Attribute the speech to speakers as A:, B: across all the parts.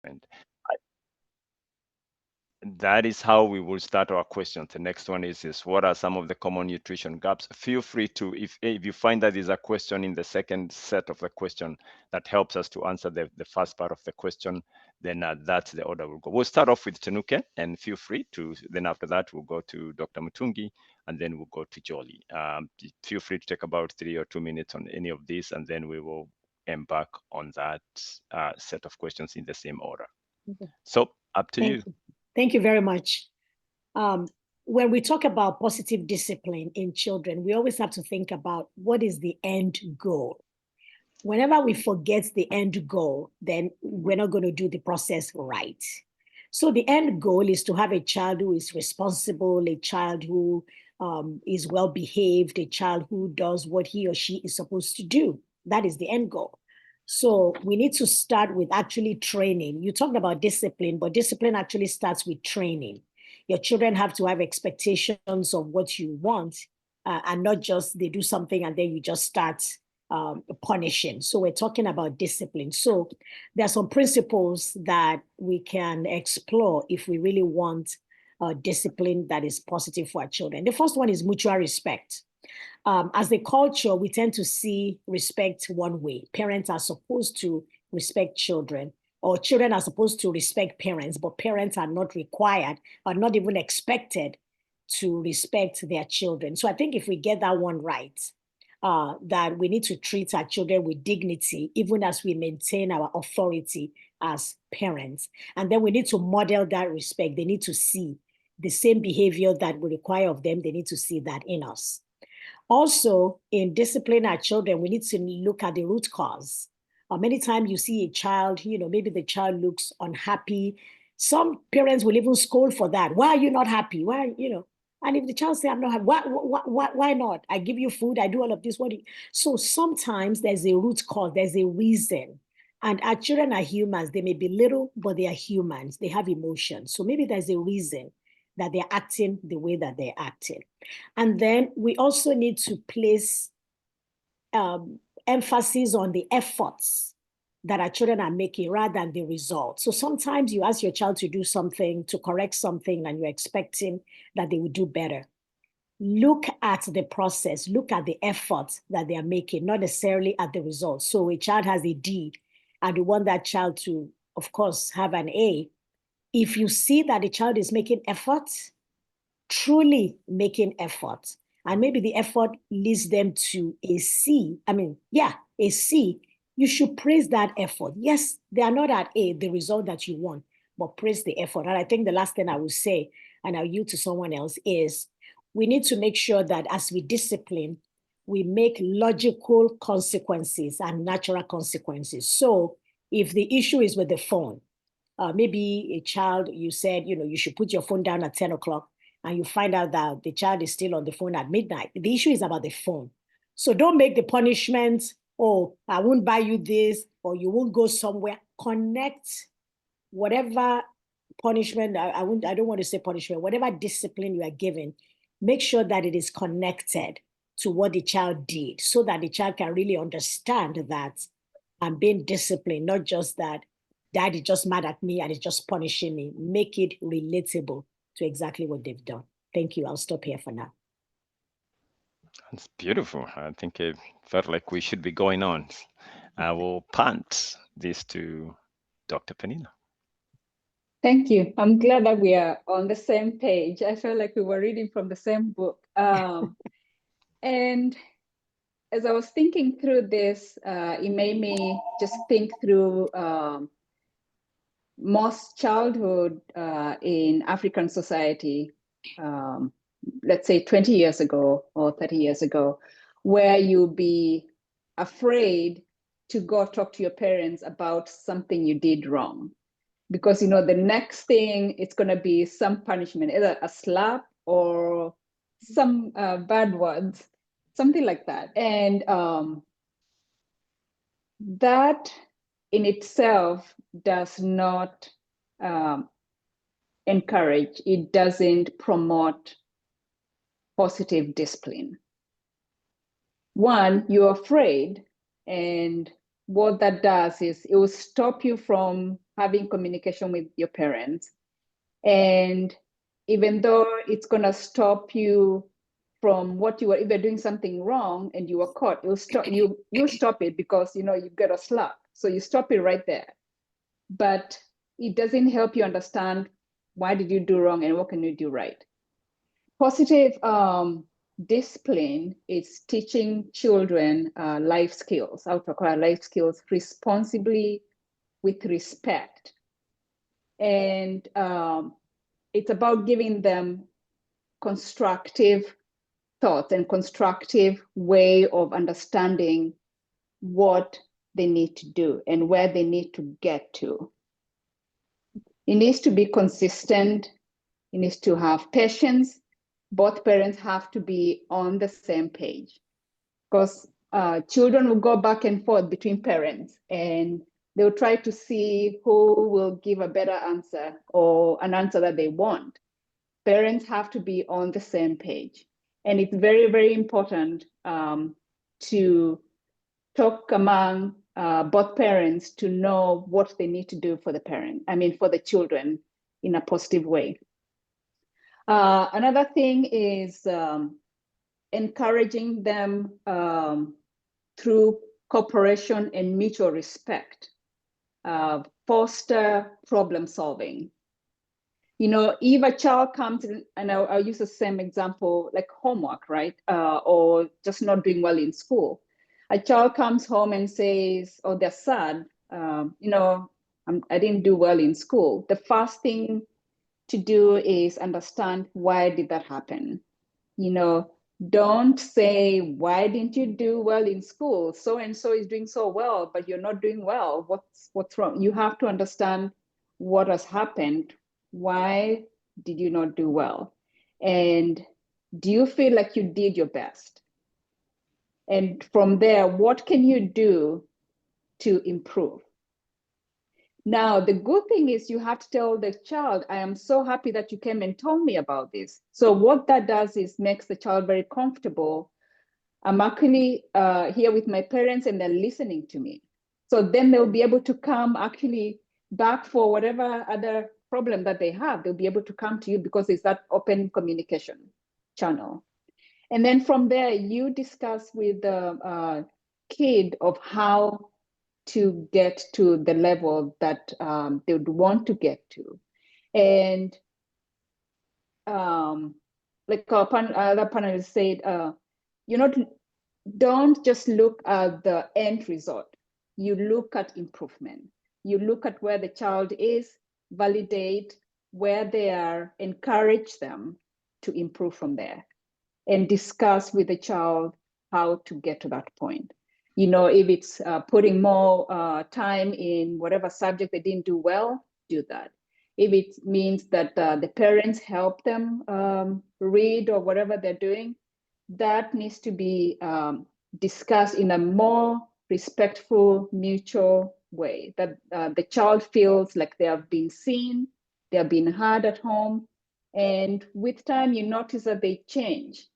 A: And that is how we will start our questions. The next one is what are some of the common nutrition gaps? Feel free to, if you find that there's a question in the second set of the question that helps us to answer the first part of the question, then that's the order we'll go. We'll start off with Tenuke, and feel free to, then after that, we'll go to Dr. Mutungi, and then we'll go to Jolie. Feel free to take about 3 or 2 minutes on any of these, and then we will embark on that set of questions in the same order.
B: Okay.
A: So up to you.
B: Thank you very much. When we talk about positive discipline in children, we always have to think about what is the end goal. Whenever we forget the end goal, then we're not going to do the process right. So the end goal is to have a child who is responsible, a child who is well-behaved, a child who does what he or she is supposed to do. That is the end goal. So we need to start with actually training. You talked about discipline, but discipline actually starts with training. Your children have to have expectations of what you want, and not just they do something and then you just start punishing. So we're talking about discipline. So there are some principles that we can explore if we really want discipline that is positive for our children. The first one is mutual respect. As a culture, we tend to see respect one way. Parents are supposed to respect children, or children are supposed to respect parents, but parents are not required or not even expected to respect their children. So I think if we get that one right, that we need to treat our children with dignity, even as we maintain our authority as parents. And then we need to model that respect. They need to see the same behavior that we require of them. They need to see that in us. Also, in disciplining our children, we need to look at the root cause. Many times you see a child, maybe the child looks unhappy. Some parents will even scold for that. Why are you not happy? Why, And if the child says, I'm not happy, why not? I give you food, I do all of this. So sometimes there's a root cause, there's a reason. And our children are humans. They may be little, but they are humans. They have emotions. So maybe there's a reason that they're acting the way that they're acting. And then we also need to place emphasis on the efforts that our children are making rather than the result. So sometimes you ask your child to do something, to correct something, and you're expecting that they will do better. Look at the process, look at the efforts that they are making, not necessarily at the result. So a child has a D, and you want that child to, of course, have an A. If you see that the child is making efforts, truly making effort, and maybe the effort leads them to a C, a C, you should praise that effort. Yes, they are not at A, the result that you want, but praise the effort. And I think the last thing I will say, and I'll yield to someone else, is we need to make sure that as we discipline, we make logical consequences and natural consequences. So if the issue is with the phone, maybe a child, you said, you should put your phone down at 10 o'clock, and you find out that the child is still on the phone at midnight. The issue is about the phone. So don't make the punishment, oh, I won't buy you this, or you won't go somewhere. Connect whatever punishment, I don't want to say punishment, whatever discipline you are given, make sure that it is connected to what the child did, so that the child can really understand that I'm being disciplined, not just that Dad is just mad at me and is just punishing me. Make it relatable to exactly what they've done. Thank you. I'll stop here for now.
A: That's beautiful. I think it felt like we should be going on. I will punt this to Dr. Penina.
C: Thank you. I'm glad that we are on the same page. I felt like we were reading from the same book. And as I was thinking through this, it made me just think through most childhood in African society, let's say 20 years ago or 30 years ago, where you'll be afraid to go talk to your parents about something you did wrong. Because, the next thing, it's going to be some punishment, either a slap or some bad words, something like that. And that in itself does not encourage, it doesn't promote positive discipline. One, you're afraid, and what that does is it will stop you from having communication with your parents. And even though it's going to stop you from what you were either doing something wrong and you were caught, you'll stop it because you get a slap. So you stop it right there. But it doesn't help you understand why did you do wrong and what can you do right. Positive discipline is teaching children life skills, how to acquire life skills responsibly, with respect. And it's about giving them constructive thoughts and constructive way of understanding what they need to do and where they need to get to. It needs to be consistent. It needs to have patience. Both parents have to be on the same page, because children will go back and forth between parents and they'll try to see who will give a better answer or an answer that they want. Parents have to be on the same page. And it's very, very important to talk among both parents to know what they need to do for the children in a positive way. Another thing is encouraging them through cooperation and mutual respect, foster problem solving. If a child comes in, and I'll use the same example, like homework, right? Or just not doing well in school. A child comes home and says, oh, they're sad, I didn't do well in school. The first thing to do is understand, why did that happen? Don't say, why didn't you do well in school? So-and-so is doing so well, but you're not doing well. What's wrong? You have to understand what has happened. Why did you not do well? And do you feel like you did your best? And from there, what can you do to improve? Now, the good thing is you have to tell the child, I am so happy that you came and told me about this. So what that does is makes the child very comfortable. I'm actually here with my parents and they're listening to me. So then they'll be able to come actually back for whatever other problem that they have. They'll be able to come to you because it's that open communication channel. And then from there, you discuss with the kid of how to get to the level that they would want to get to. And like other panelists said, don't just look at the end result. You look at improvement. You look at where the child is, validate where they are, encourage them to improve from there, and discuss with the child how to get to that point. If it's putting more time in whatever subject they didn't do well, do that. If it means that the parents help them read or whatever they're doing, that needs to be discussed in a more respectful, mutual way, that the child feels like they have been seen, they have been heard at home. And with time, you notice that they change,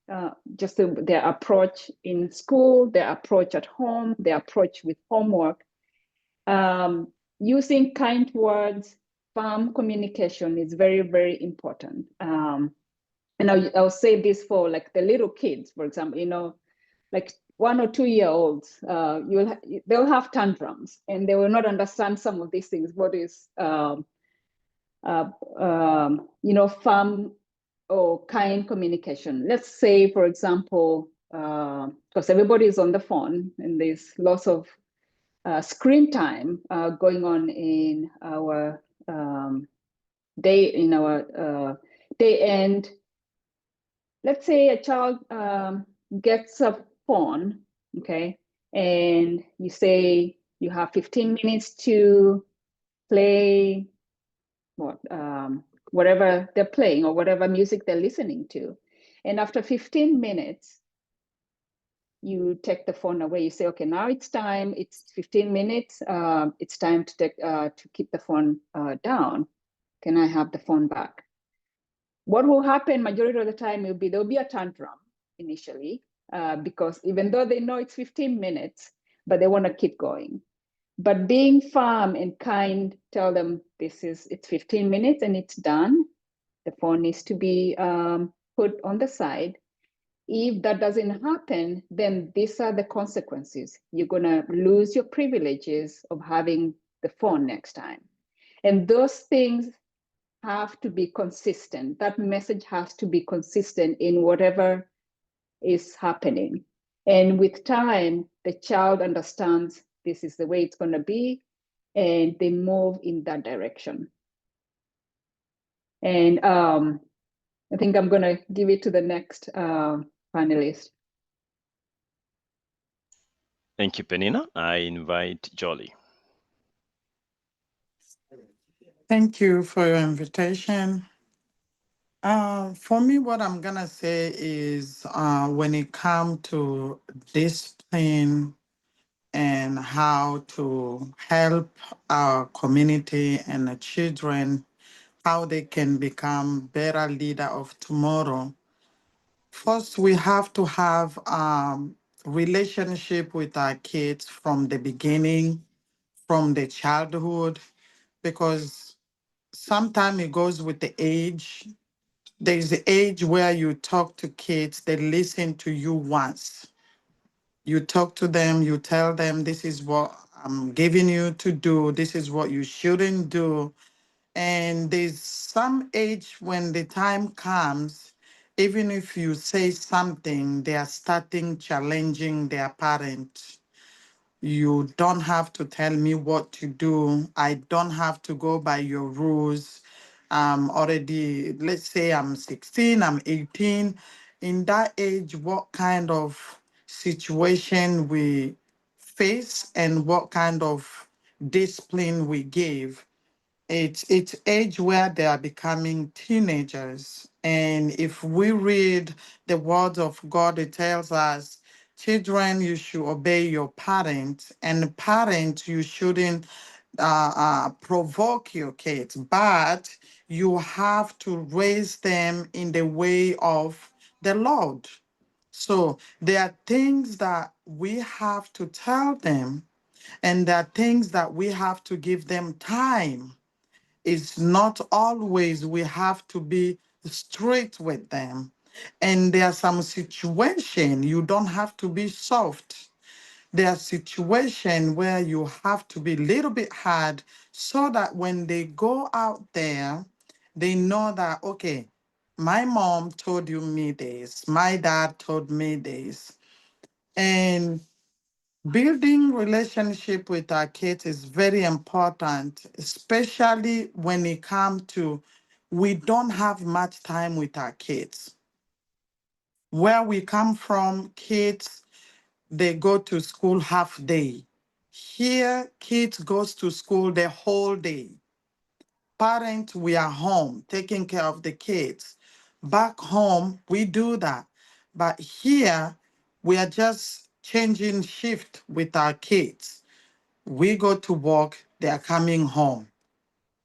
C: just their approach in school, their approach at home, their approach with homework. Using kind words, firm communication is very, very important. And I'll say this for like the little kids, for example, like 1 or 2 year olds, they'll have tantrums and they will not understand some of these things. What is firm or kind communication? Let's say, for example, because everybody is on the phone and there's lots of screen time going on in our day, and let's say a child gets a phone, okay, and you say you have 15 minutes to play whatever they're playing or whatever music they're listening to. And after 15 minutes, you take the phone away. You say, okay, now it's time. It's 15 minutes. It's time to keep the phone down. Can I have the phone back? What will happen majority of the time will be, there'll be a tantrum initially, because even though they know it's 15 minutes, but they want to keep going. But being firm and kind, tell them it's 15 minutes and it's done. The phone needs to be put on the side. If that doesn't happen, then these are the consequences. You're going to lose your privileges of having the phone next time. And those things have to be consistent. That message has to be consistent in whatever is happening. And with time, the child understands this is the way it's going to be, and they move in that direction. And I think I'm going to give it to the next panelist.
A: Thank you, Penina. I invite Jolly.
D: Thank you for your invitation. For me, what I'm gonna say is when it comes to discipline and how to help our community and the children, how they can become better leader of tomorrow. First, we have to have relationship with our kids from the beginning, from the childhood, because sometimes it goes with the age. There's the age where you talk to kids, they listen to you once. You talk to them, you tell them, this is what I'm giving you to do, this is what you shouldn't do. And there's some age when the time comes, even if you say something, they are starting challenging their parents. You don't have to tell me what to do. I don't have to go by your rules. Already, let's say I'm 16, I'm 18. In that age, what kind of situation we face and what kind of discipline we give. It's age where they are becoming teenagers. And if we read the words of God, it tells us, children, you should obey your parents, and parents, you shouldn't provoke your kids, but you have to raise them in the way of the Lord. So there are things that we have to tell them, and there are things that we have to give them time. It's not always we have to be straight with them. And there are some situations you don't have to be soft. There are situations where you have to be a little bit hard so that when they go out there, they know that, okay, my mom told you me this, my dad told me this. And building relationship with our kids is very important, especially when it comes to we don't have much time with our kids. Where we come from, kids, they go to school half day. Here, kids goes to school the whole day. Parents, we are home taking care of the kids. Back home, we do that. But here, we are just changing shift with our kids. We go to work, they are coming home.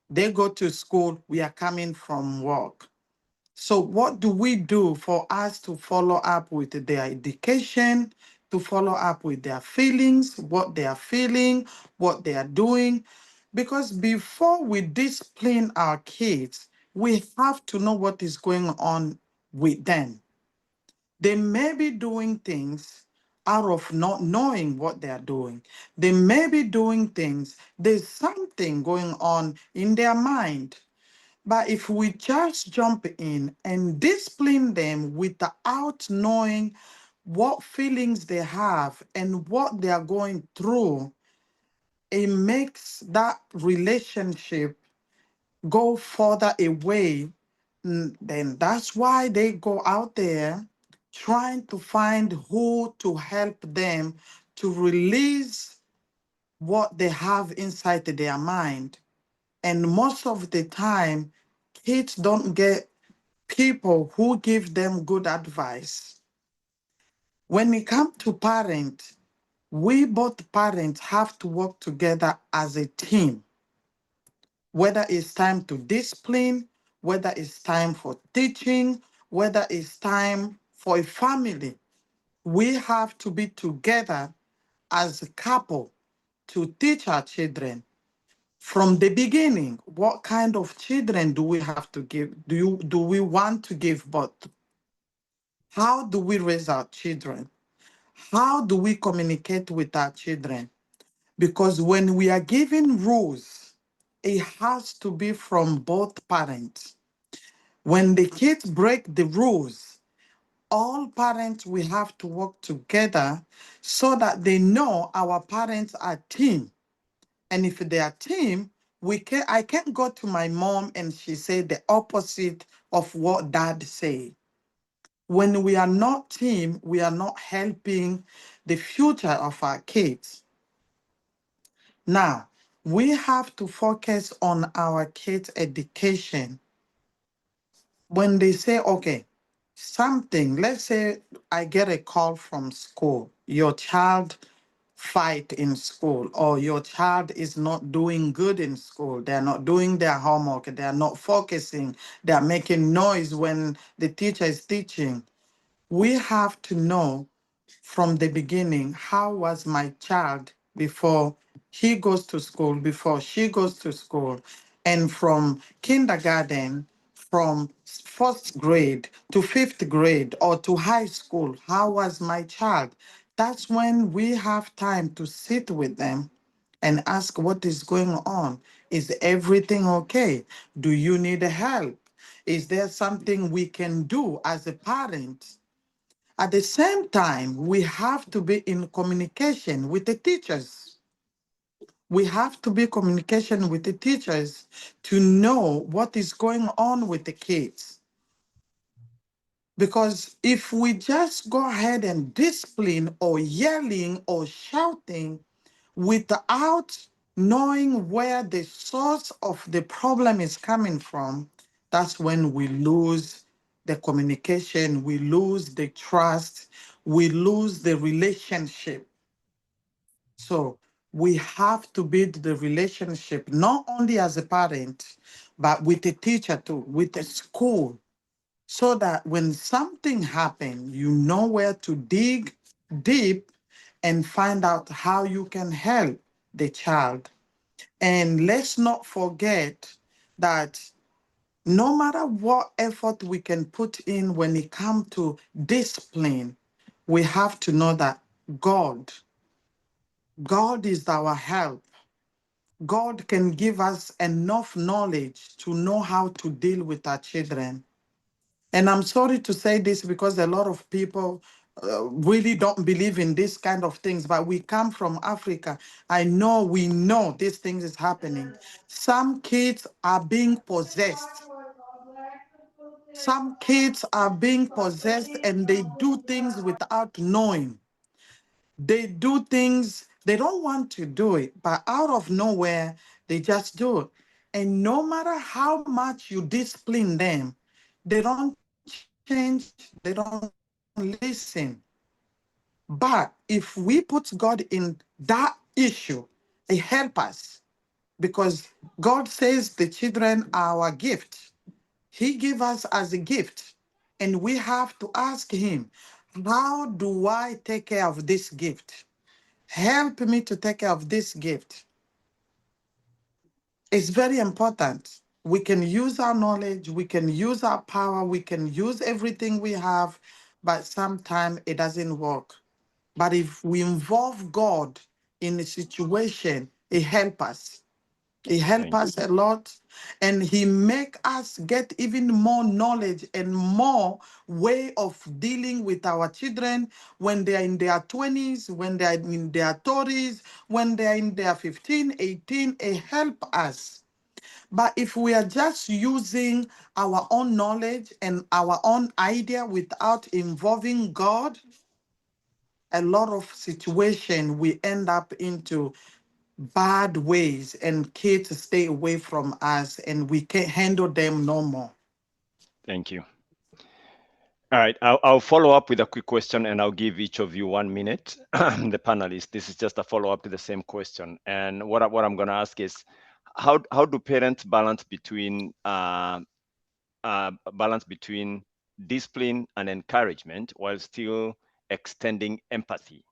D: They go to school, we are coming from work. So what do we do for us to follow up with their education, to follow up with their feelings, what they are feeling, what they are doing? Because before we discipline our kids, we have to know what is going on with them. They may be doing things out of not knowing what they are doing. They may be doing things, there's something going on in their mind. But if we just jump in and discipline them without knowing what feelings they have and what they are going through, it makes that relationship go further away. Then that's why they go out there trying to find who to help them to release what they have inside their mind. And most of the time, kids don't get people who give them good advice. When it comes to parents, we both parents have to work together as a team, whether it's time to discipline, whether it's time for teaching, whether it's time for a family. We have to be together as a couple to teach our children from the beginning. What kind of children do we have to give? Do we want to give birth? How do we raise our children? How do we communicate with our children? Because when we are giving rules, it has to be from both parents. When the kids break the rules, all parents we have to work together so that they know our parents are team. And if they are team, I can't go to my mom and she say the opposite of what dad say. When we are not team, we are not helping the future of our kids. Now, we have to focus on our kids' education. When they say, okay, something, let's say I get a call from school, your child fight in school, or your child is not doing good in school, they're not doing their homework, they're not focusing, they're making noise when the teacher is teaching. We have to know from the beginning, how was my child before he goes to school, before she goes to school, and from kindergarten, from first grade to fifth grade or to high school, how was my child? That's when we have time to sit with them and ask what is going on. Is everything okay? Do you need help? Is there something we can do as a parent? At the same time, we have to be in communication with the teachers. We have to be communication with the teachers to know what is going on with the kids. Because if we just go ahead and discipline or yelling or shouting without knowing where the source of the problem is coming from, that's when we lose the communication, we lose the trust, we lose the relationship. So we have to build the relationship not only as a parent, but with the teacher too, with the school, so that when something happens, you know where to dig deep and find out how you can help the child. And let's not forget that no matter what effort we can put in when it comes to discipline, we have to know that God, God is our help. God can give us enough knowledge to know how to deal with our children. And I'm sorry to say this because a lot of people really don't believe in this kind of things, but we come from Africa. We know these things is happening. Some kids are being possessed. Some kids are being possessed and they do things without knowing. They do things, they don't want to do it, but out of nowhere, they just do it. And no matter how much you discipline them, they don't change, they don't listen. But if we put God in that issue, it helps us because God says the children are our gift. He gave us as a gift, and we have to ask him, how do I take care of this gift? Help me to take care of this gift. It's very important. We can use our knowledge, we can use our power, we can use everything we have, but sometimes it doesn't work. But if we involve God in a situation, it helps us. He help
A: Thank you.
D: us a lot, and he make us get even more knowledge and more way of dealing with our children when they are in their 20s, when they are in their 30s, when they are in their 15, 18. It help us. But if we are just using our own knowledge and our own idea without involving God, a lot of situation we end up into bad ways, and kids stay away from us and we can't handle them no more.
A: Thank you. All right, I'll follow up with a quick question and I'll give each of you 1 minute. The panelists, this is just a follow up to the same question. And what I'm going to ask is, how do parents balance between discipline and encouragement while still extending empathy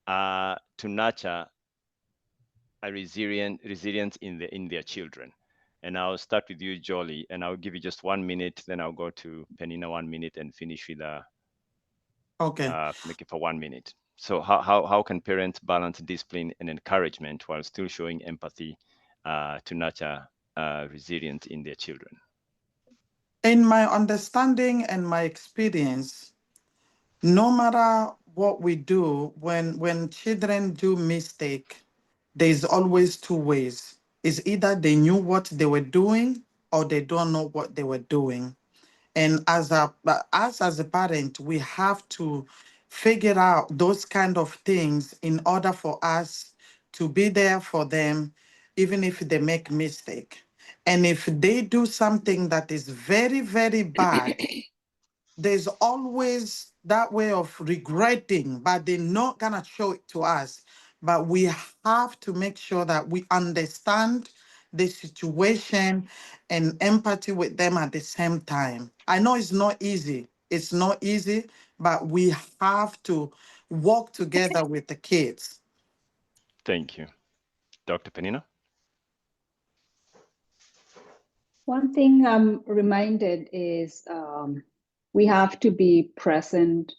A: to nurture a resilience in their children? And I'll start with you, Jolie, and I'll give you just 1 minute. Then I'll go to Penina 1 minute and finish with
D: Okay.
A: make it for 1 minute. So how can parents balance discipline and encouragement while still showing empathy to nurture resilience in their children?
D: In my understanding and my experience, no matter what we do, when children do mistake, there's always two ways. It's either they knew what they were doing or they don't know what they were doing. And us as a parent, we have to figure out those kind of things in order for us to be there for them, even if they make mistake. And if they do something that is very, very bad, there's always that way of regretting, but they're not gonna show it to us. But we have to make sure that we understand the situation and empathy with them at the same time. I know it's not easy. It's not easy, but we have to work together with the kids.
A: Thank you. Dr. Penina?
C: One thing I'm reminded is we have to be present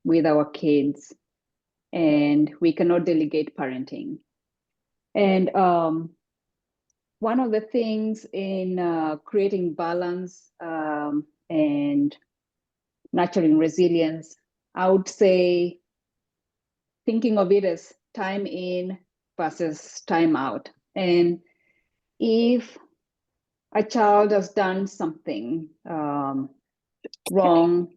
C: with our kids, and we cannot delegate parenting. And one of the things in creating balance and nurturing resilience, I would say thinking of it as time in versus time out. And if a child has done something wrong,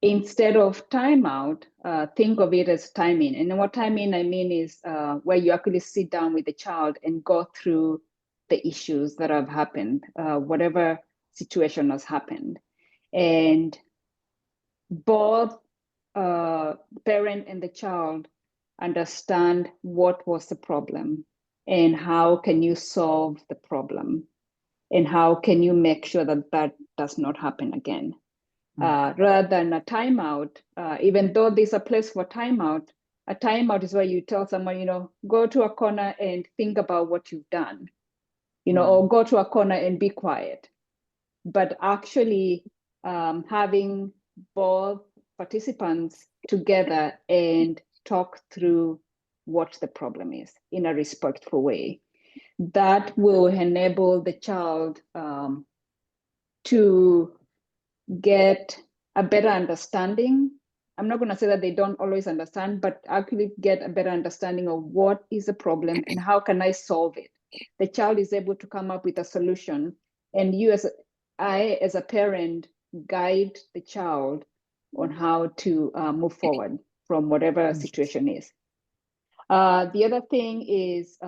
C: instead of time out, think of it as time in. And what time in I mean is where you actually sit down with the child and go through the issues that have happened, whatever situation has happened. And both parent and the child understand what was the problem and how can you solve the problem and how can you make sure that that does not happen again. Rather than a timeout, even though there's a place for timeout, a timeout is where you tell someone, go to a corner and think about what you've done, or go to a corner and be quiet. But actually having both participants together and talk through what the problem is in a respectful way, that will enable the child to get a better understanding. I'm not going to say that they don't always understand, but actually get a better understanding of what is the problem and how can I solve it. The child is able to come up with a solution, and I as a parent guide the child on how to move forward from whatever situation is. The other thing is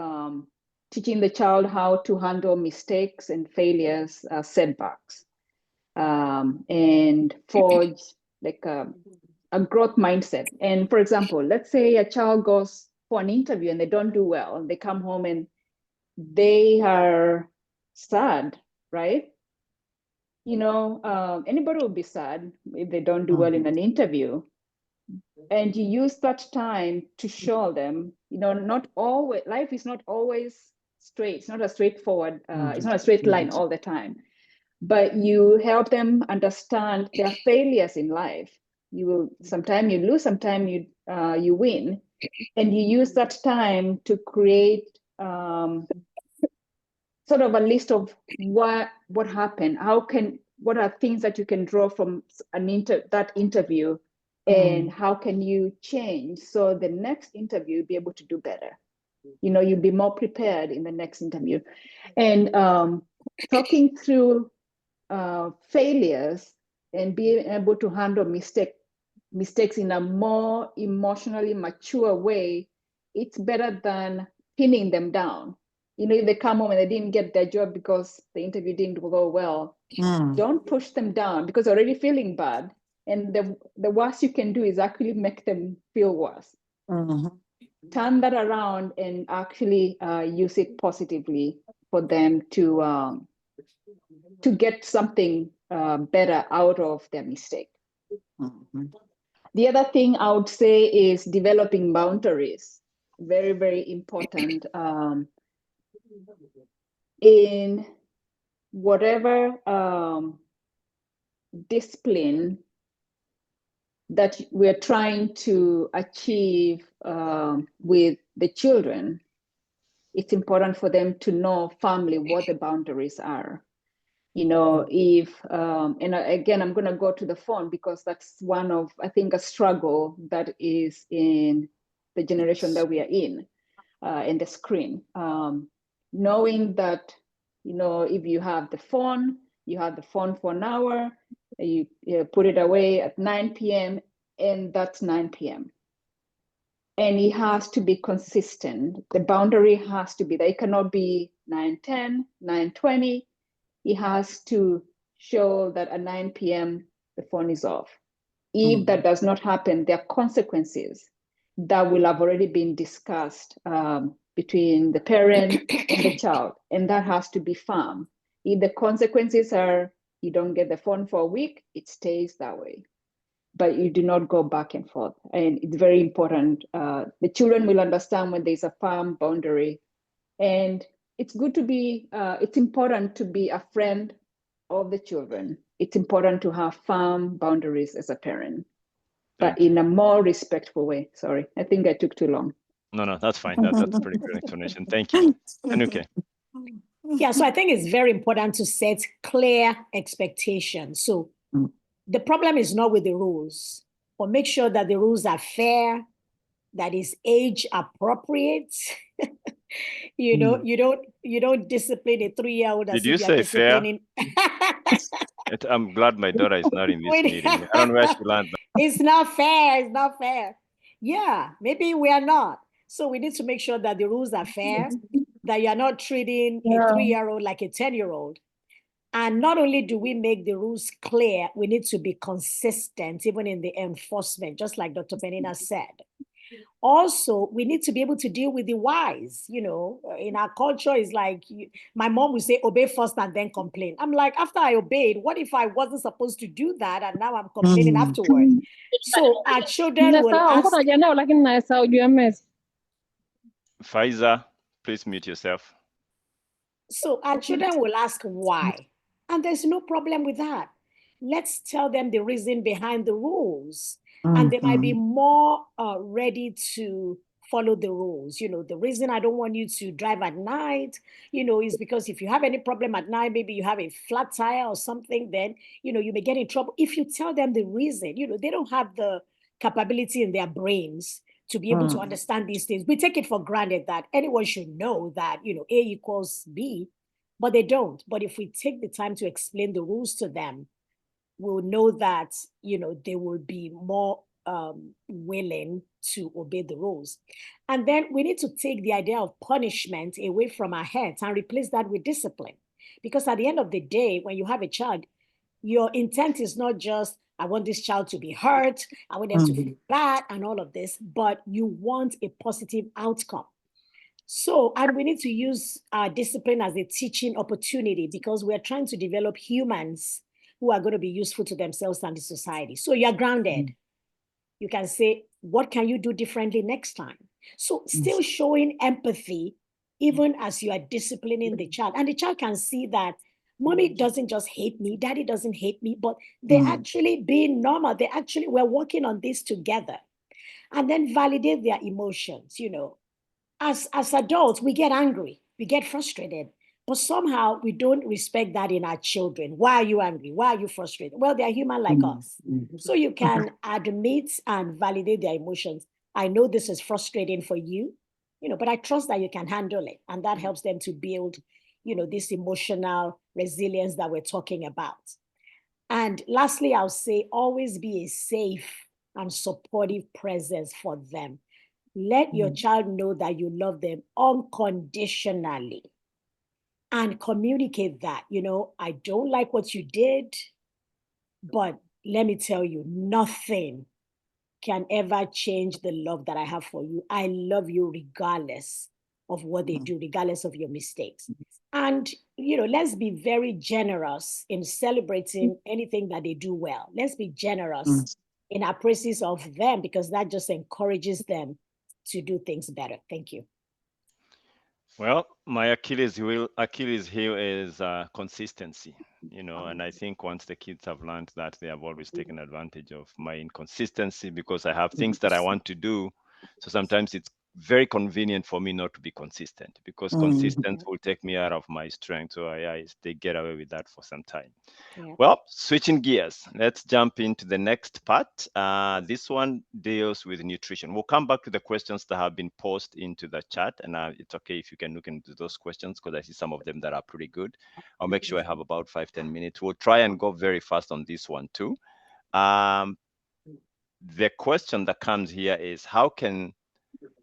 C: teaching the child how to handle mistakes and failures, setbacks, and forge like a growth mindset. And for example, let's say a child goes for an interview and they don't do well, and they come home and they are sad, right? Anybody will be sad if they don't do well in an interview. And you use that time to show them, not always, life is not always straight. It's not a straightforward, it's not a straight line all the time. But you help them understand their failures in life. Sometimes you lose, sometimes you win. And you use that time to create sort of a list of what happened, what are things that you can draw from that interview, and how can you change so the next interview you'll be able to do better. You'll be more prepared in the next interview. And talking through failures and being able to handle mistakes in a more emotionally mature way, it's better than pinning them down. If they come home and they didn't get their job because the interview didn't go well, don't push them down because they're already feeling bad. And the worst you can do is actually make them feel worse. Turn that around and actually use it positively for them to get something better out of their mistake. The other thing I would say is developing boundaries. very, very important in whatever discipline that we're trying to achieve with the children. It's important for them to know firmly what the boundaries are. You know, if, and again, I'm going to go to the phone because that's one of, I think, a struggle that is in the generation that we are in the screen. Knowing that, you know, if you have the phone for an hour, you put it away at 9 p.m. and that's 9 p.m. And it has to be consistent. The boundary has to be there. It cannot be 9:10, 9:20. It has to show that at 9 p.m. the phone is off. If that does not happen, there are consequences that will have already been discussed between the parent and the child, and that has to be firm. If the consequences are you don't get the phone for a week, it stays that way, but you do not go back and forth. And it's very important. The children will understand when there's a firm boundary, and it's good to be, it's important to be a friend of the children. It's important to have firm boundaries as a parent, but in a more respectful way. Sorry, I think I took too long.
A: No, that's fine. That's a pretty good explanation. Thank you. Anuke.
B: Yeah, so I think it's very important to set clear expectations. So the problem is not with the rules, but make sure that the rules are fair, that is age appropriate. You know, you don't discipline a 3-year-old as
A: Did you
B: if you're
A: say fair?
B: disciplining.
A: I'm glad my daughter is not in this meeting. I don't know where she learned that.
B: It's not fair. It's not fair. Yeah, maybe we are not. So we need to make sure that the rules are fair, that you're not treating a 3-year-old like a 10-year-old. And not only do we make the rules clear, we need to be consistent, even in the enforcement, just like Dr. Penina said. Also, we need to be able to deal with the whys. You know, in our culture, it's like my mom would say, obey first and then complain. I'm like, after I obeyed, what if I wasn't supposed to do that and now I'm complaining afterward? So our children will ask.
A: Faiza, please mute yourself.
B: So our children will ask why, and there's no problem with that. Let's tell them the reason behind the rules, and they might be more ready to follow the rules. You know, the reason I don't want you to drive at night, you know, is because if you have any problem at night, maybe you have a flat tire or something, then, you know, you may get in trouble. If you tell them the reason, you know, they don't have the capability in their brains to be able to understand these things. We take it for granted that anyone should know that, you know, A equals B, but they don't. But if we take the time to explain the rules to them, we'll know that, you know, they will be more willing to obey the rules. And then we need to take the idea of punishment away from our heads and replace that with discipline. Because at the end of the day, when you have a child, your intent is not just, I want this child to be hurt, I want them to feel bad and all of this, but you want a positive outcome. So, and we need to use our discipline as a teaching opportunity because we're trying to develop humans who are going to be useful to themselves and the society. So you're grounded. You can say, what can you do differently next time? So still showing empathy, even as you are disciplining the child. And the child can see that mommy doesn't just hate me, daddy doesn't hate me, but they're actually being normal. We're working on this together. And then validate their emotions. You know, as adults, we get angry, we get frustrated, but somehow we don't respect that in our children. Why are you angry? Why are you frustrated? Well, they're human like us. So you can admit and validate their emotions. I know this is frustrating for you, you know, but I trust that you can handle it. And that helps them to build, you know, this emotional resilience that we're talking about. And lastly, I'll say always be a safe and supportive presence for them. Let your child know that you love them unconditionally and communicate that, you know, I don't like what you did, but let me tell you, nothing can ever change the love that I have for you. I love you regardless of what they do, regardless of your mistakes. And, you know, let's be very generous in celebrating anything that they do well. Let's be generous in our praises of them because that just encourages them to do things better? Thank you.
A: Well, my Achilles heel is consistency, and I think once the kids have learned that, they have always taken advantage of my inconsistency, because I have things that I want to do. So sometimes it's very convenient for me not to be consistent, because consistency will take me out of my strength. So they get away with that for some time.
B: Yeah.
A: Well, switching gears, let's jump into the next part. This one deals with nutrition. We'll come back to the questions that have been posted into the chat, and it's okay if you can look into those questions, because I see some of them that are pretty good. I'll make sure I have about 5-10 minutes. We'll try and go very fast on this one too. The question that comes here is,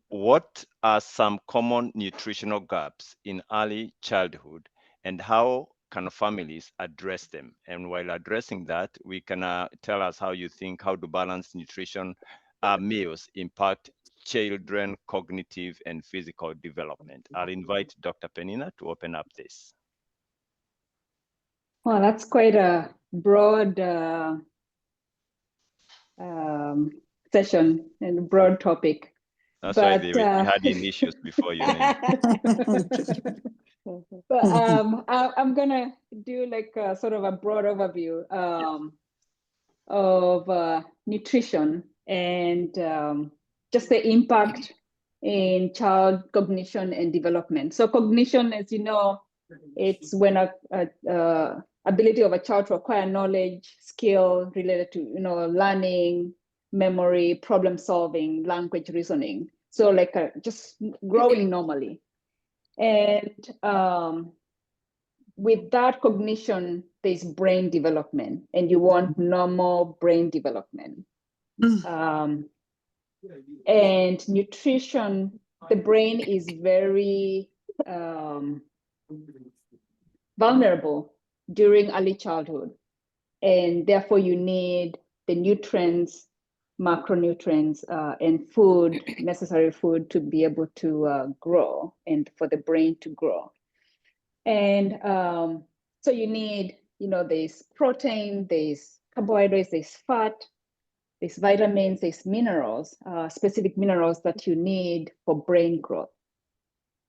A: what are some common nutritional gaps in early childhood, and how can families address them? And while addressing that, we can tell us how you think, how do balanced nutrition meals impact children cognitive and physical development? I'll invite Dr. Penina to open up this.
C: Well, that's quite a broad session and a broad topic.
A: That's why we had issues before you named.
C: But I'm gonna do like a sort of a broad overview of nutrition and just the impact in child cognition and development. So cognition, as you know, it's when a ability of a child to acquire knowledge, skill related to learning, memory, problem solving, language, reasoning. So like just growing normally. And with that cognition, there's brain development, and you want normal brain development. And nutrition, the brain is very vulnerable during early childhood. And therefore you need the nutrients, macronutrients, and food, necessary food to be able to grow and for the brain to grow. And so you need, there's protein, there's carbohydrates, there's fat, there's vitamins, there's minerals, specific minerals that you need for brain growth.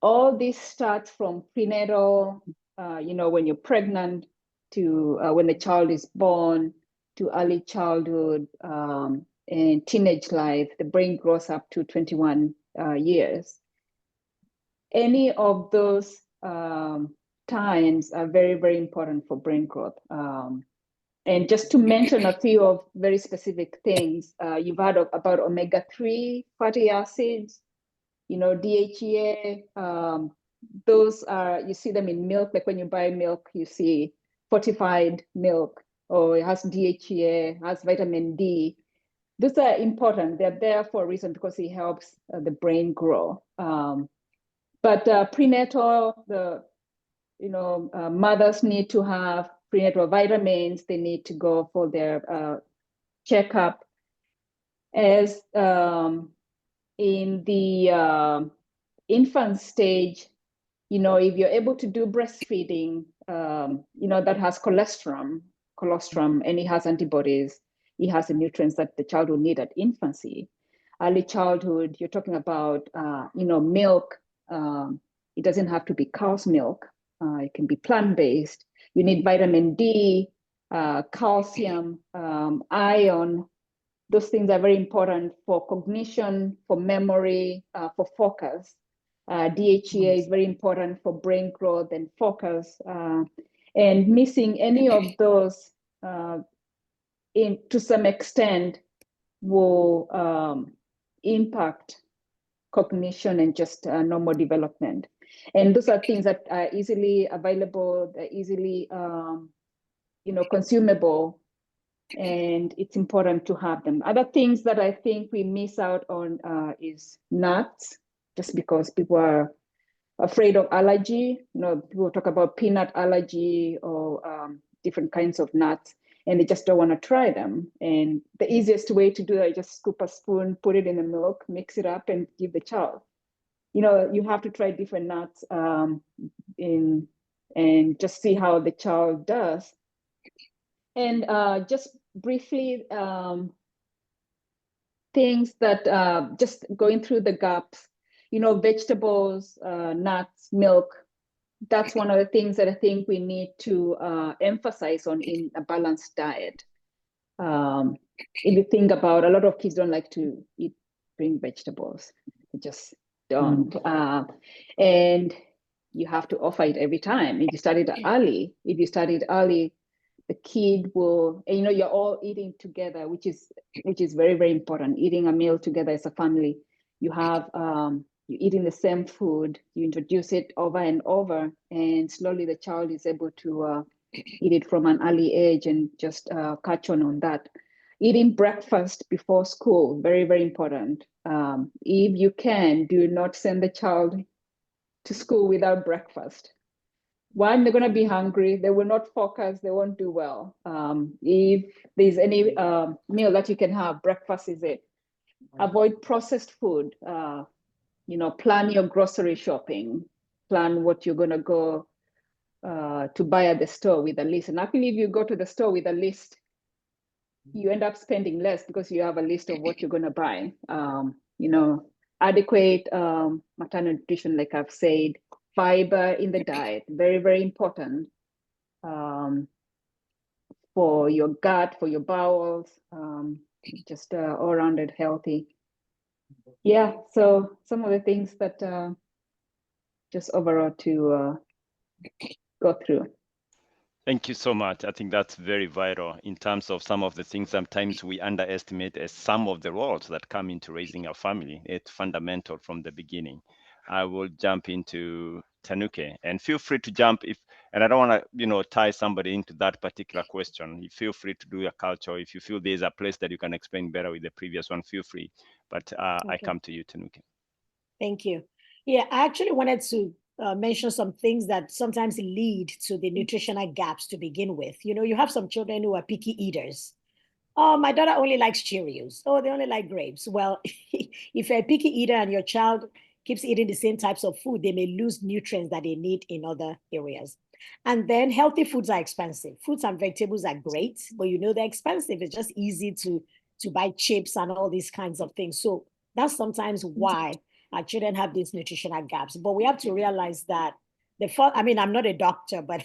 C: All this starts from prenatal, when you're pregnant, to when the child is born, to early childhood and teenage life. The brain grows up to 21 years. Any of those times are very, very important for brain growth. And just to mention a few of very specific things, you've heard about omega-3 fatty acids, DHEA. Those are, you see them in milk, like when you buy milk, you see fortified milk, or it has DHEA, has vitamin D. Those are important. They're there for a reason, because it helps the brain grow. But prenatal, mothers need to have prenatal vitamins. They need to go for their checkup. As in the infant stage, if you're able to do breastfeeding, that has colostrum, and it has antibodies, it has the nutrients that the child will need at infancy. Early childhood, you're talking about, milk. It doesn't have to be cow's milk. It can be plant-based. You need vitamin D, calcium, iron. Those things are very important for cognition, for memory, for focus. DHEA is very important for brain growth and focus. And missing any of those to some extent will impact cognition and just normal development. And those are things that are easily available, they're easily consumable, and it's important to have them. Other things that I think we miss out on is nuts, just because people are afraid of allergy. People talk about peanut allergy or different kinds of nuts, and they just don't want to try them. And the easiest way to do that is just scoop a spoon, put it in the milk, mix it up, and give the child. You have to try different nuts and just see how the child does. And just briefly, things that just going through the gaps, vegetables, nuts, milk. That's one of the things that I think we need to emphasize on in a balanced diet. If you think about, a lot of kids don't like to eat green vegetables. They just don't. And you have to offer it every time. If you start it early, the kid will, you're all eating together, which is very, very important. Eating a meal together as a family. You have, you're eating the same food, you introduce it over and over, and slowly the child is able to eat it from an early age and just catch on that. Eating breakfast before school, very, very important. If you can, do not send the child to school without breakfast. One, they're going to be hungry, they will not focus, they won't do well. If there's any meal that you can have, breakfast is it. Avoid processed food. Plan your grocery shopping, plan what you're going to go to buy at the store with a list. And actually, if you go to the store with a list, you end up spending less because you have a list of what you're going to buy. Adequate maternal nutrition, like I've said, fiber in the diet, very, very important for your gut, for your bowels, just all-rounded healthy. Yeah, so some of the things that just overall to go through.
A: Thank you so much. I think that's very vital in terms of some of the things sometimes we underestimate as some of the roles that come into raising a family. It's fundamental from the beginning. I will jump into Tanuke, and feel free to jump and I don't want to, tie somebody into that particular question. You feel free to do your culture. If you feel there's a place that you can explain better with the previous one, feel free. But
B: Okay.
A: I come to you, Tanuke.
B: Thank you. Yeah, I actually wanted to mention some things that sometimes lead to the nutritional gaps to begin with. You have some children who are picky eaters. Oh, my daughter only likes Cheerios. Oh, they only like grapes. Well, if you're a picky eater and your child keeps eating the same types of food, they may lose nutrients that they need in other areas. And then healthy foods are expensive. Fruits and vegetables are great, but they're expensive. It's just easy to buy chips and all these kinds of things. So that's sometimes why our children have these nutritional gaps. But we have to realize that I'm not a doctor, but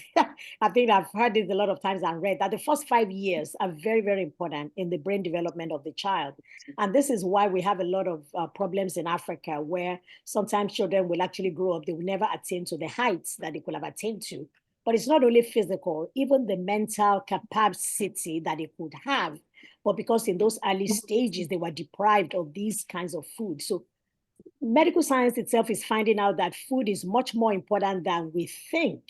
B: I think I've heard it a lot of times and read that the first 5 years are very, very important in the brain development of the child. And this is why we have a lot of problems in Africa, where sometimes children will actually grow up, they will never attain to the heights that they could have attained to. But it's not only physical, even the mental capacity that they could have. But because in those early stages, they were deprived of these kinds of food. So medical science itself is finding out that food is much more important than we think.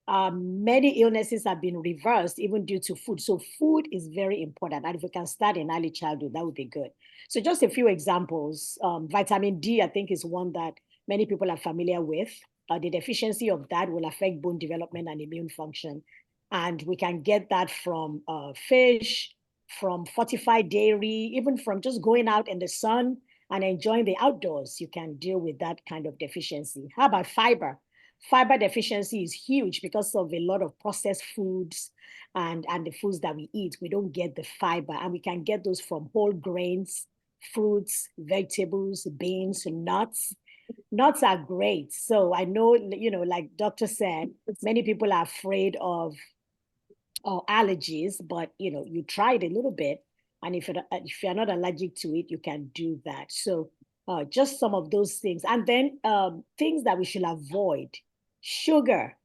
B: Many illnesses have been reversed even due to food. So food is very important. And if we can start in early childhood, that would be good. So just a few examples. Vitamin D, I think, is one that many people are familiar with. The deficiency of that will affect bone development and immune function. And we can get that from fish, from fortified dairy, even from just going out in the sun and enjoying the outdoors. You can deal with that kind of deficiency. How about fiber? Fiber deficiency is huge because of a lot of processed foods and the foods that we eat. We don't get the fiber, and we can get those from whole grains, fruits, vegetables, beans, nuts. Nuts are great. So I know, like Doctor said, many people are afraid of allergies, but you try it a little bit, and if you're not allergic to it, you can do that. So just some of those things. And then things that we should avoid. Sugar.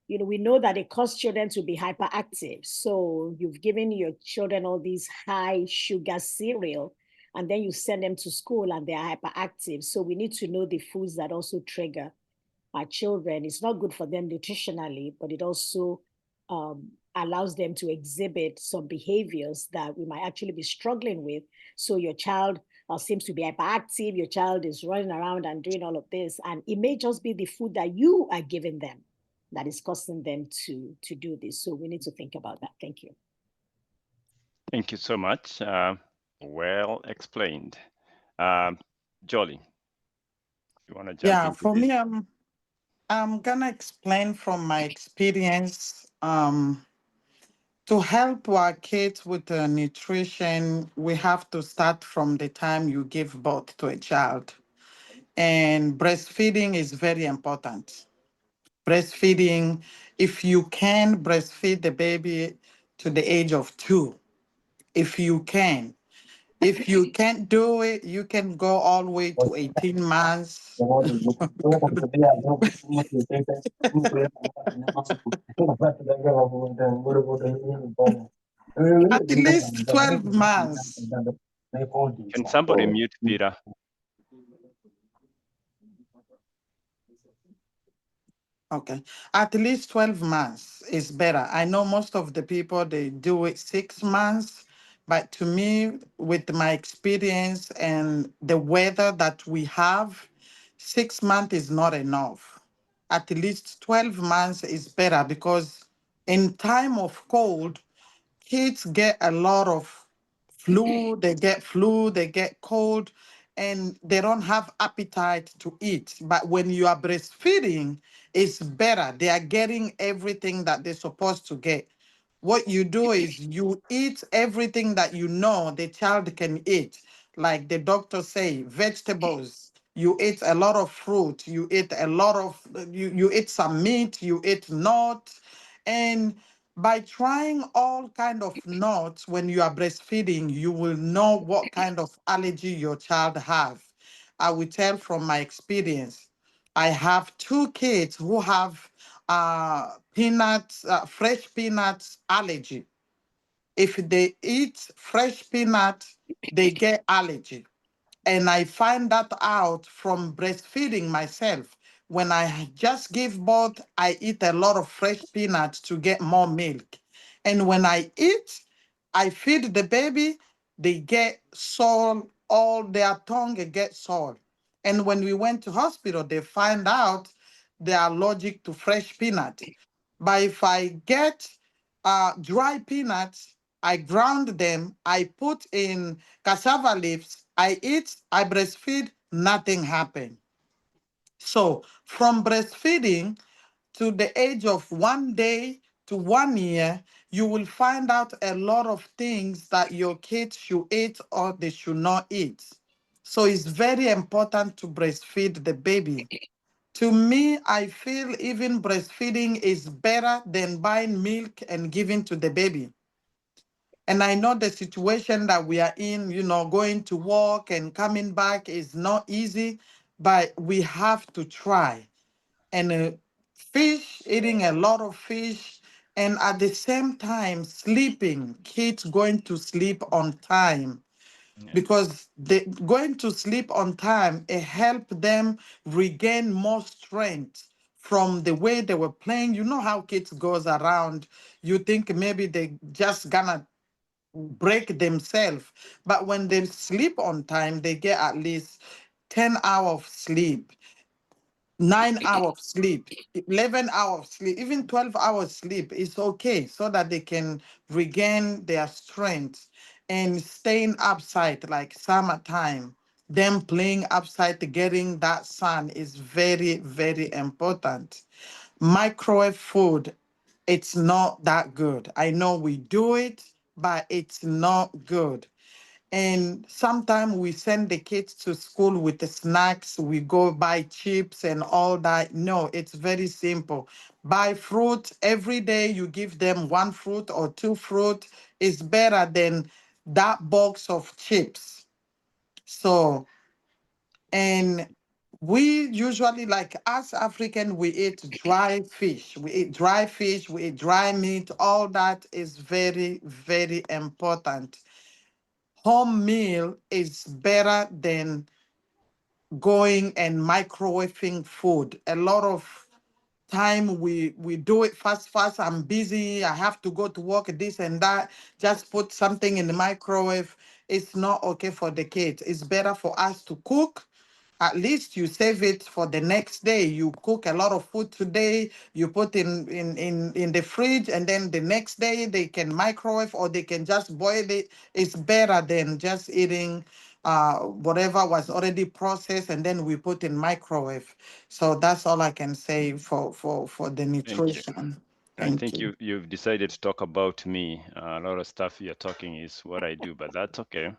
B: We know that it causes children to be hyperactive. So you've given your children all these high sugar cereal, and then you send them to school and they're hyperactive. So we need to know the foods that also trigger our children. It's not good for them nutritionally, but it also allows them to exhibit some behaviors that we might actually be struggling with. So your child seems to be hyperactive, your child is running around and doing all of this, and it may just be the food that you are giving them that is causing them to do this. So we need to think about that. Thank you.
A: Thank you so much. Well explained. Jolly, you want to jump into
D: For
A: this?
D: me, I'm gonna explain from my experience. To help our kids with nutrition, we have to start from the time you give birth to a child. And breastfeeding is very important. Breastfeeding, if you can breastfeed the baby to the age of 2, if you can. If you can't do it, you can go all the way to 18 months. At least 12 months.
A: Can somebody mute Peter?
D: Okay. At least 12 months is better. I know most of the people, they do it 6 months. But to me, with my experience and the weather that we have, 6 months is not enough. At least 12 months is better because in time of cold, kids get a lot of flu, they get cold, and they don't have appetite to eat. But when you are breastfeeding, it's better. They are getting everything that they're supposed to get. What you do is you eat everything that you know the child can eat. Like the doctor say, vegetables. You eat a lot of fruit. You eat a lot of you eat some meat. You eat nuts, and by trying all kind of nuts when you are breastfeeding, you will know what kind of allergy your child have. I will tell from my experience. I have 2 kids who have fresh peanuts allergy. If they eat fresh peanuts, they get allergy. And I find that out from breastfeeding myself. When I just give birth, I eat a lot of fresh peanuts to get more milk. And when I eat, I feed the baby, they get sore, all their tongue gets sore. And when we went to hospital, they find out they are allergic to fresh peanut. But if I get dry peanuts, I ground them, I put in cassava leaves, I eat, I breastfeed, nothing happened. So from breastfeeding to the age of 1 day to 1 year, you will find out a lot of things that your kids should eat or they should not eat. So it's very important to breastfeed the baby. To me, I feel even breastfeeding is better than buying milk and giving to the baby. And I know the situation that we are in, going to work and coming back is not easy, but we have to try. And fish, eating a lot of fish, and at the same time, sleeping, kids going to sleep on time
A: Yeah.
D: because they going to sleep on time, it helped them regain more strength from the way they were playing. You know how kids goes around. You think maybe they just gonna break themselves. But when they sleep on time, they get at least 10 hours of sleep, 9 hours of sleep, 11 hours of sleep, even 12 hours sleep is okay so that they can regain their strength. And staying outside like summertime, them playing outside, getting that sun is very, very important. Microwave food, it's not that good. I know we do it, but it's not good. And sometimes we send the kids to school with the snacks. We go buy chips and all that. No, it's very simple. Buy fruit every day. You give them 1 fruit or 2 fruit. It's better than that box of chips. So, and we usually, like us African, we eat dry fish. We eat dry fish, we eat dry meat. All that is very, very important. Home meal is better than going and microwaving food. A lot of time we do it fast, fast. I'm busy, I have to go to work, this and that. Just put something in the microwave. It's not okay for the kids. It's better for us to cook. At least you save it for the next day. You cook a lot of food today, you put in the fridge, and then the next day they can microwave or they can just boil it. It's better than just eating whatever was already processed and then we put in microwave. So that's all I can say for the
A: Thank you.
D: nutrition.
A: I
D: Thank
A: think
D: you.
A: you've decided to talk about me. A lot of stuff you're talking is what I do, but that's okay.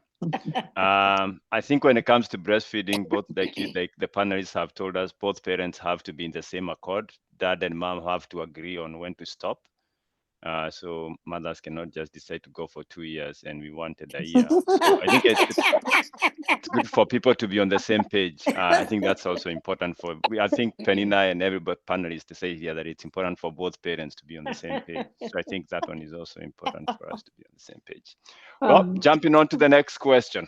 A: I think when it comes to breastfeeding, both like the panelists have told us, both parents have to be in the same accord. Dad and mom have to agree on when to stop. So mothers cannot just decide to go for 2 years and we wanted a year. So I think it's good for people to be on the same page. I think that's also important I think Penina and everybody panelists to say here that it's important for both parents to be on the same page. So I think that one is also important for us to be on the same page. Well, jumping on to the next question.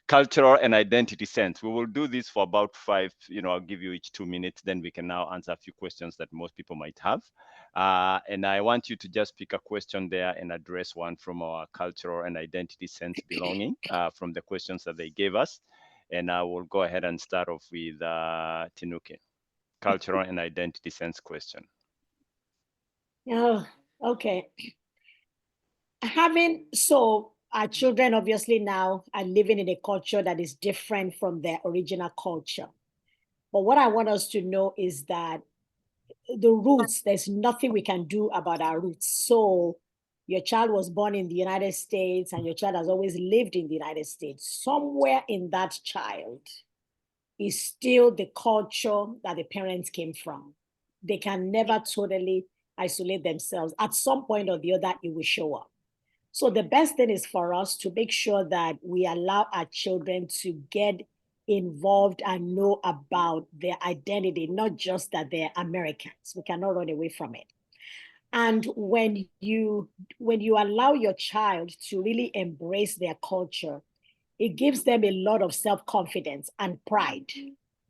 A: Cultural and identity sense. We will do this for about 5, I'll give you each 2 minutes, then we can now answer a few questions that most people might have. And I want you to just pick a question there and address one from our cultural and identity sense belonging from the questions that they gave us. And I will go ahead and start off with Tinuke. Cultural and identity sense question.
B: Oh, okay. So our children obviously now are living in a culture that is different from their original culture. But what I want us to know is that the roots, there's nothing we can do about our roots. So your child was born in the United States and your child has always lived in the United States. Somewhere in that child is still the culture that the parents came from. They can never totally isolate themselves. At some point or the other, it will show up. So the best thing is for us to make sure that we allow our children to get involved and know about their identity, not just that they're Americans. We cannot run away from it. And when you allow your child to really embrace their culture, it gives them a lot of self-confidence and pride.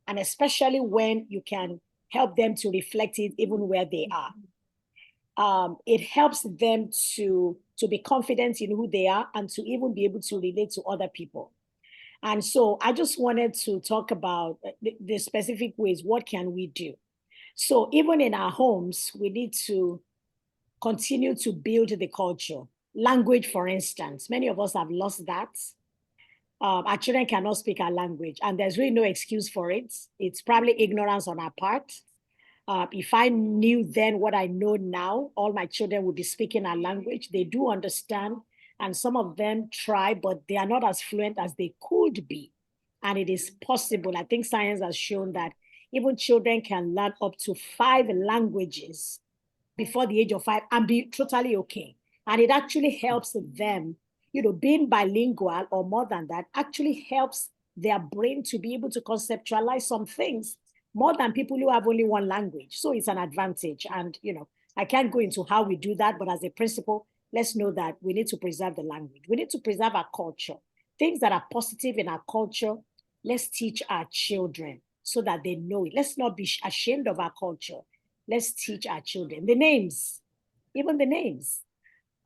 B: And especially when you can help them to reflect it even where they are. It helps them to be confident in who they are and to even be able to relate to other people. And so I just wanted to talk about the specific ways, what can we do? So even in our homes, we need to continue to build the culture. Language, for instance, many of us have lost that. Our children cannot speak our language, and there's really no excuse for it. It's probably ignorance on our part. If I knew then what I know now, all my children would be speaking our language. They do understand, and some of them try, but they are not as fluent as they could be. And it is possible. I think science has shown that even children can learn up to 5 languages before the age of 5 and be totally okay. And it actually helps them, being bilingual or more than that actually helps their brain to be able to conceptualize some things more than people who have only one language. So it's an advantage. And, I can't go into how we do that, but as a principle, let's know that we need to preserve the language. We need to preserve our culture. Things that are positive in our culture, let's teach our children so that they know it. Let's not be ashamed of our culture. Let's teach our children the names, even the names.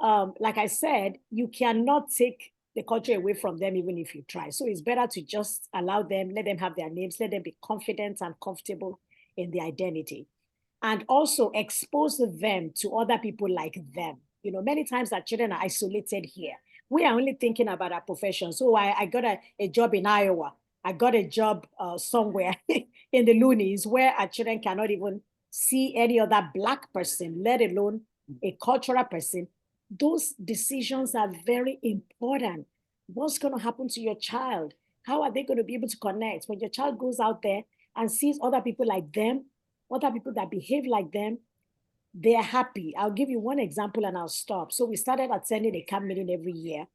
B: Like I said, you cannot take the culture away from them even if you try. So it's better to just allow them, let them have their names, let them be confident and comfortable in their identity. And also expose them to other people like them. Many times our children are isolated here. We are only thinking about our profession. So I got a job in Iowa. I got a job somewhere in the loonies where our children cannot even see any other Black person, let alone a cultural person. Those decisions are very important. What's going to happen to your child? How are they going to be able to connect? When your child goes out there and sees other people like them, other people that behave like them, they are happy. I'll give you one example and I'll stop. So we started attending a camp meeting every year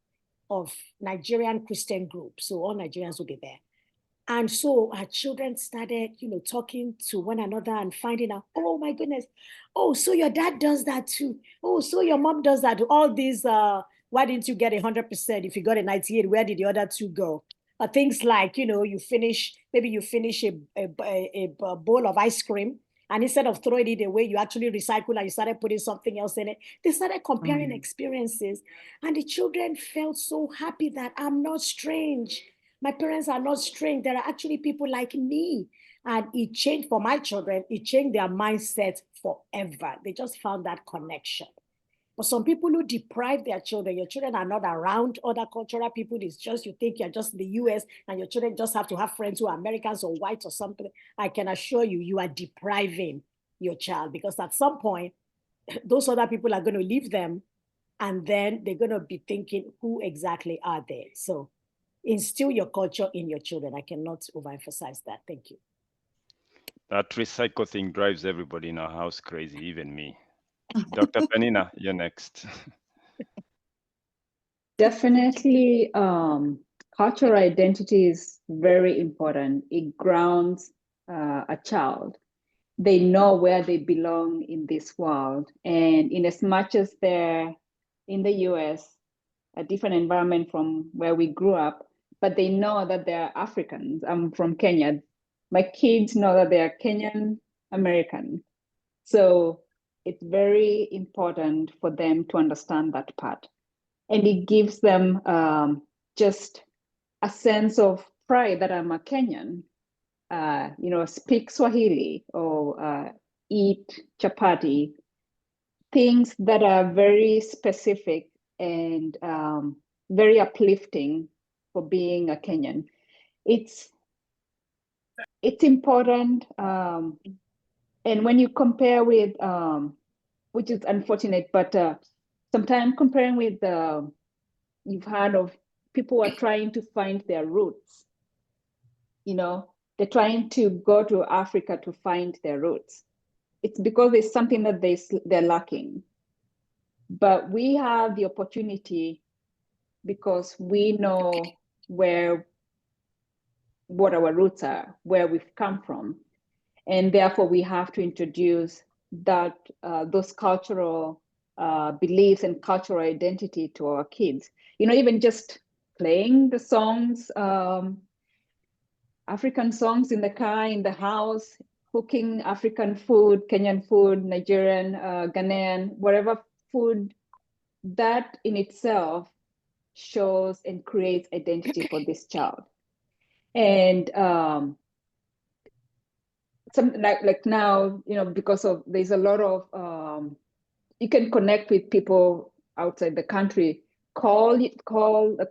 B: of Nigerian Christian groups. So all Nigerians will be there. And so our children started, talking to one another and finding out, oh my goodness, oh, so your dad does that too. Oh, so your mom does that. All these, why didn't you get 100%? If you got a 98, where did the other two go? Things like, maybe you finish a bowl of ice cream, and instead of throwing it away, you actually recycle and you started putting something else in it. They started comparing experiences, and the children felt so happy that I'm not strange. My parents are not strange. There are actually people like me. And it changed for my children. It changed their mindset forever. They just found that connection. But some people who deprive their children, your children are not around other cultural people. It's just, you think you're just in the US and your children just have to have friends who are Americans or white or something. I can assure you, you are depriving your child, because at some point, those other people are going to leave them, and then they're going to be thinking, who exactly are they? So instill your culture in your children. I cannot overemphasize that. Thank you.
A: That recycle thing drives everybody in our house crazy, even me. Dr. Penina, you're next.
C: Definitely, cultural identity is very important. It grounds a child. They know where they belong in this world. And in as much as they're in the US, a different environment from where we grew up, but they know that they're Africans. I'm from Kenya. My kids know that they're Kenyan American. So it's very important for them to understand that part. And it gives them just a sense of pride that I'm a Kenyan, speak Swahili or eat chapati, things that are very specific and very uplifting for being a Kenyan. It's important, and when you compare with, which is unfortunate, but sometimes comparing with you've heard of people who are trying to find their roots. They're trying to go to Africa to find their roots. It's because there's something that they're lacking. But we have the opportunity, because we know what our roots are, where we've come from. And therefore we have to introduce those cultural beliefs and cultural identity to our kids. Even just playing the songs, African songs in the car, in the house, cooking African food, Kenyan food, Nigerian, Ghanaian, whatever food, that in itself shows and creates identity for this child. And something like now, because of there's a lot of you can connect with people outside the country. Call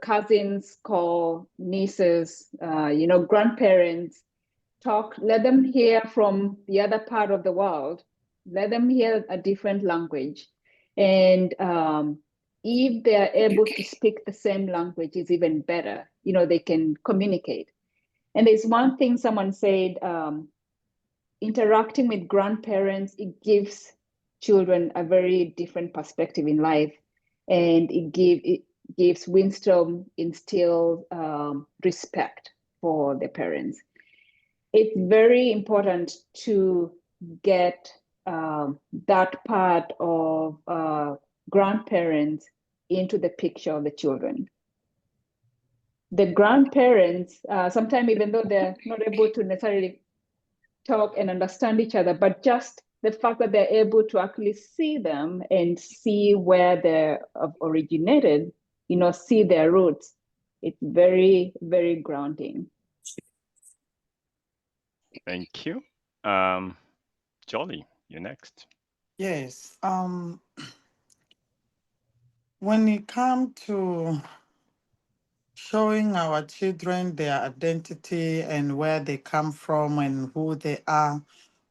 C: cousins, call nieces, grandparents. Talk. Let them hear from the other part of the world. Let them hear a different language, and if they are able to speak the same language, is even better. They can communicate. And there's one thing someone said. Interacting with grandparents, it gives children a very different perspective in life, and it gives wisdom, instills respect for their parents. It's very important to get that part of grandparents into the picture of the children. The grandparents, sometimes even though they're not able to necessarily talk and understand each other, but just the fact that they're able to actually see them and see where they have originated, see their roots, it's very, very grounding.
A: Thank you. Jolly, you're next.
D: Yes. When it comes to showing our children their identity and where they come from and who they are,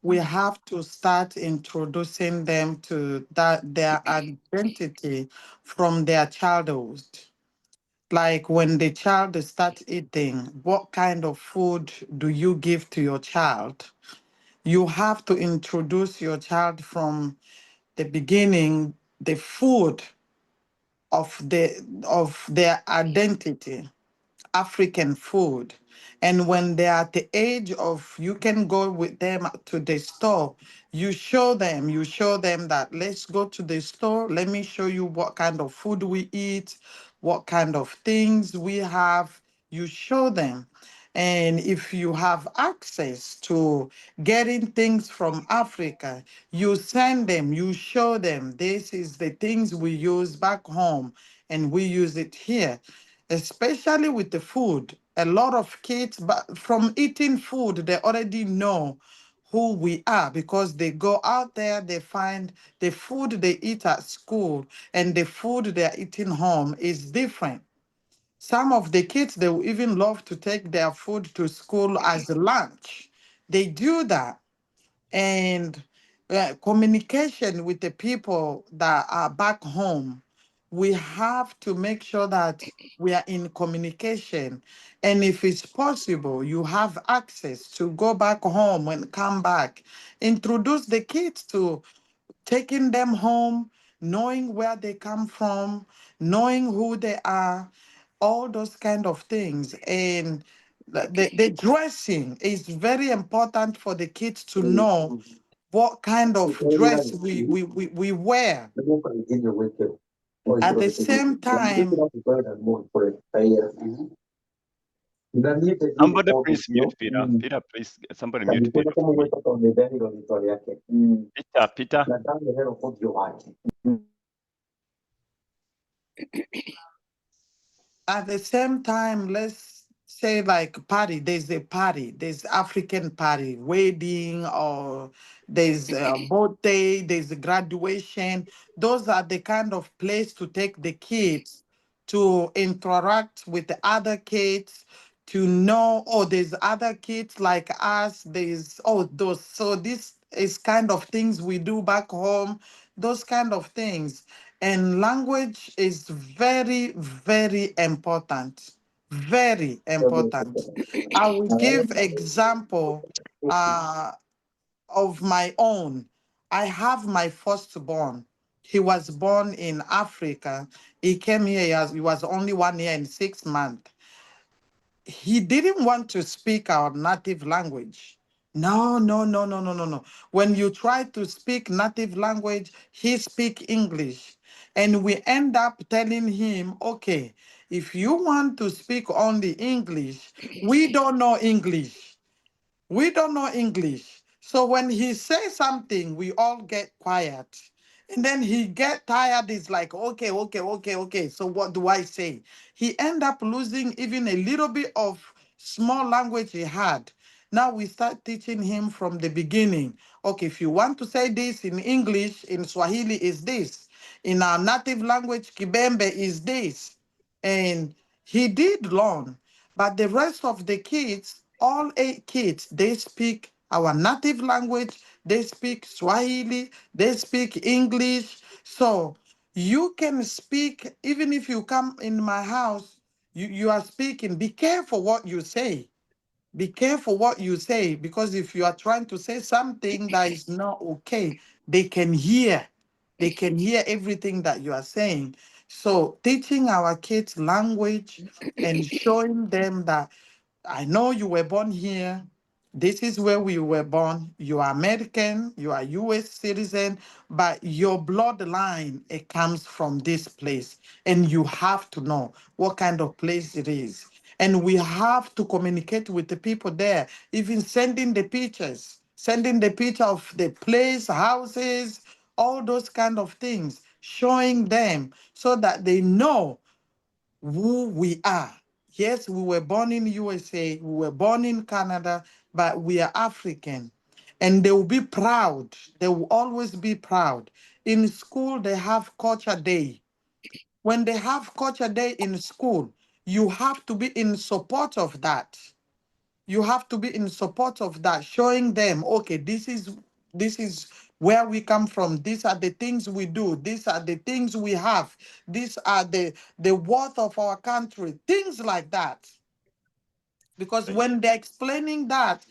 D: we have to start introducing them to their identity from their childhood. Like when the child starts eating, what kind of food do you give to your child? You have to introduce your child from the beginning, the food of their identity, African food. And when they're at the age of, you can go with them to the store, you show them that let's go to the store. Let me show you what kind of food we eat, what kind of things we have. You show them. And if you have access to getting things from Africa, you send them, you show them this is the things we use back home and we use it here, especially with the food. A lot of kids, but from eating food, they already know who we are because they go out there, they find the food they eat at school and the food they're eating home is different. Some of the kids, they will even love to take their food to school as a lunch. They do that. And communication with the people that are back home. We have to make sure that we are in communication. And if it's possible, you have access to go back home and come back. Introduce the kids to taking them home, knowing where they come from, knowing who they are, all those kind of things. And the dressing is very important for the kids to know what kind of dress we wear. At the same time,
A: Somebody please mute Peter. Peter, please, somebody mute Peter for me. Peter, Peter.
D: at the same time, let's say like party, there's a party, there's African party, wedding, or there's a birthday, there's a graduation. Those are the kind of place to take the kids to interact with the other kids, to know, oh, there's other kids like us, there's, oh, those, so this is kind of things we do back home, those kind of things. And language is very, very important. Very important. I will give example uh, of my own. I have my firstborn. He was born in Africa. He came here as he was only 1 year and 6 months. He didn't want to speak our native language. No, no, no, no, no, no, no. When you try to speak native language, he speak English. And we end up telling him, okay, if you want to speak only English, we don't know English. We don't know English. So when he says something, we all get quiet. And then he get tired. It's like, okay, okay, okay, okay. So what do I say? He end up losing even a little bit of small language he had. Now we start teaching him from the beginning. Okay, if you want to say this in English, in Swahili is this. In our native language, Kibembe is this. And he did learn. But the rest of the kids, all 8 kids, they speak our native language, they speak Swahili, they speak English. So you can speak, even if you come in my house, you are speaking. Be careful what you say. Be careful what you say, because if you are trying to say something that is not okay, they can hear. They can hear everything that you are saying. So teaching our kids language and showing them that I know you were born here. This is where we were born. You are American, you are US citizen, but your bloodline, it comes from this place. And you have to know what kind of place it is. And we have to communicate with the people there, even sending the picture of the place, houses, all those kind of things, showing them so that they know who we are. Yes, we were born in USA, we were born in Canada, but we are African. And they will be proud. They will always be proud. In school, they have culture day. When they have culture day in school, you have to be in support of that. You have to be in support of that, showing them, okay, this is where we come from. These are the things we do. These are the things we have. These are the worth of our country. Things like that. Because
A: Thank
D: when they're explaining that,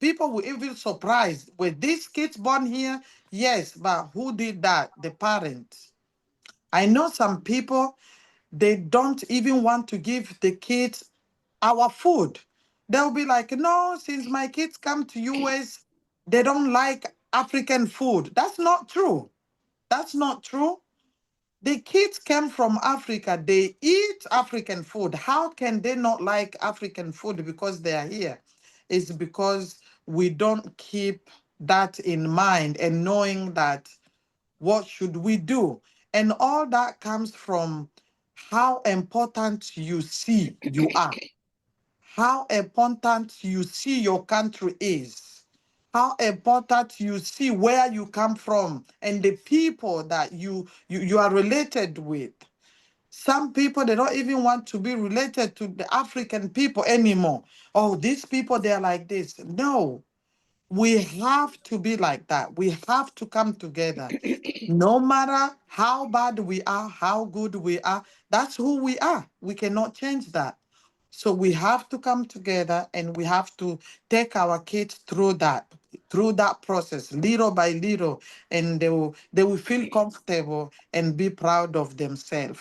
D: people will even surprised. Were these kids born here? Yes, but who did that? The parents. I know some people, they don't even want to give the kids our food. They'll be like, no, since my kids come to US, they don't like African food. That's not true. That's not true. The kids came from Africa. They eat African food. How can they not like African food because they are here? It's because we don't keep that in mind and knowing that what should we do? And all that comes from how important you see you are, how important you see your country is, how important you see where you come from and the people that you are related with. Some people, they don't even want to be related to the African people anymore. Oh, these people, they're like this. No, We have to be like that. We have to come together. No matter how bad we are, how good we are, that's who we are. We cannot change that. So we have to come together and we have to take our kids through that process, little by little, and they will feel comfortable and be proud of themselves.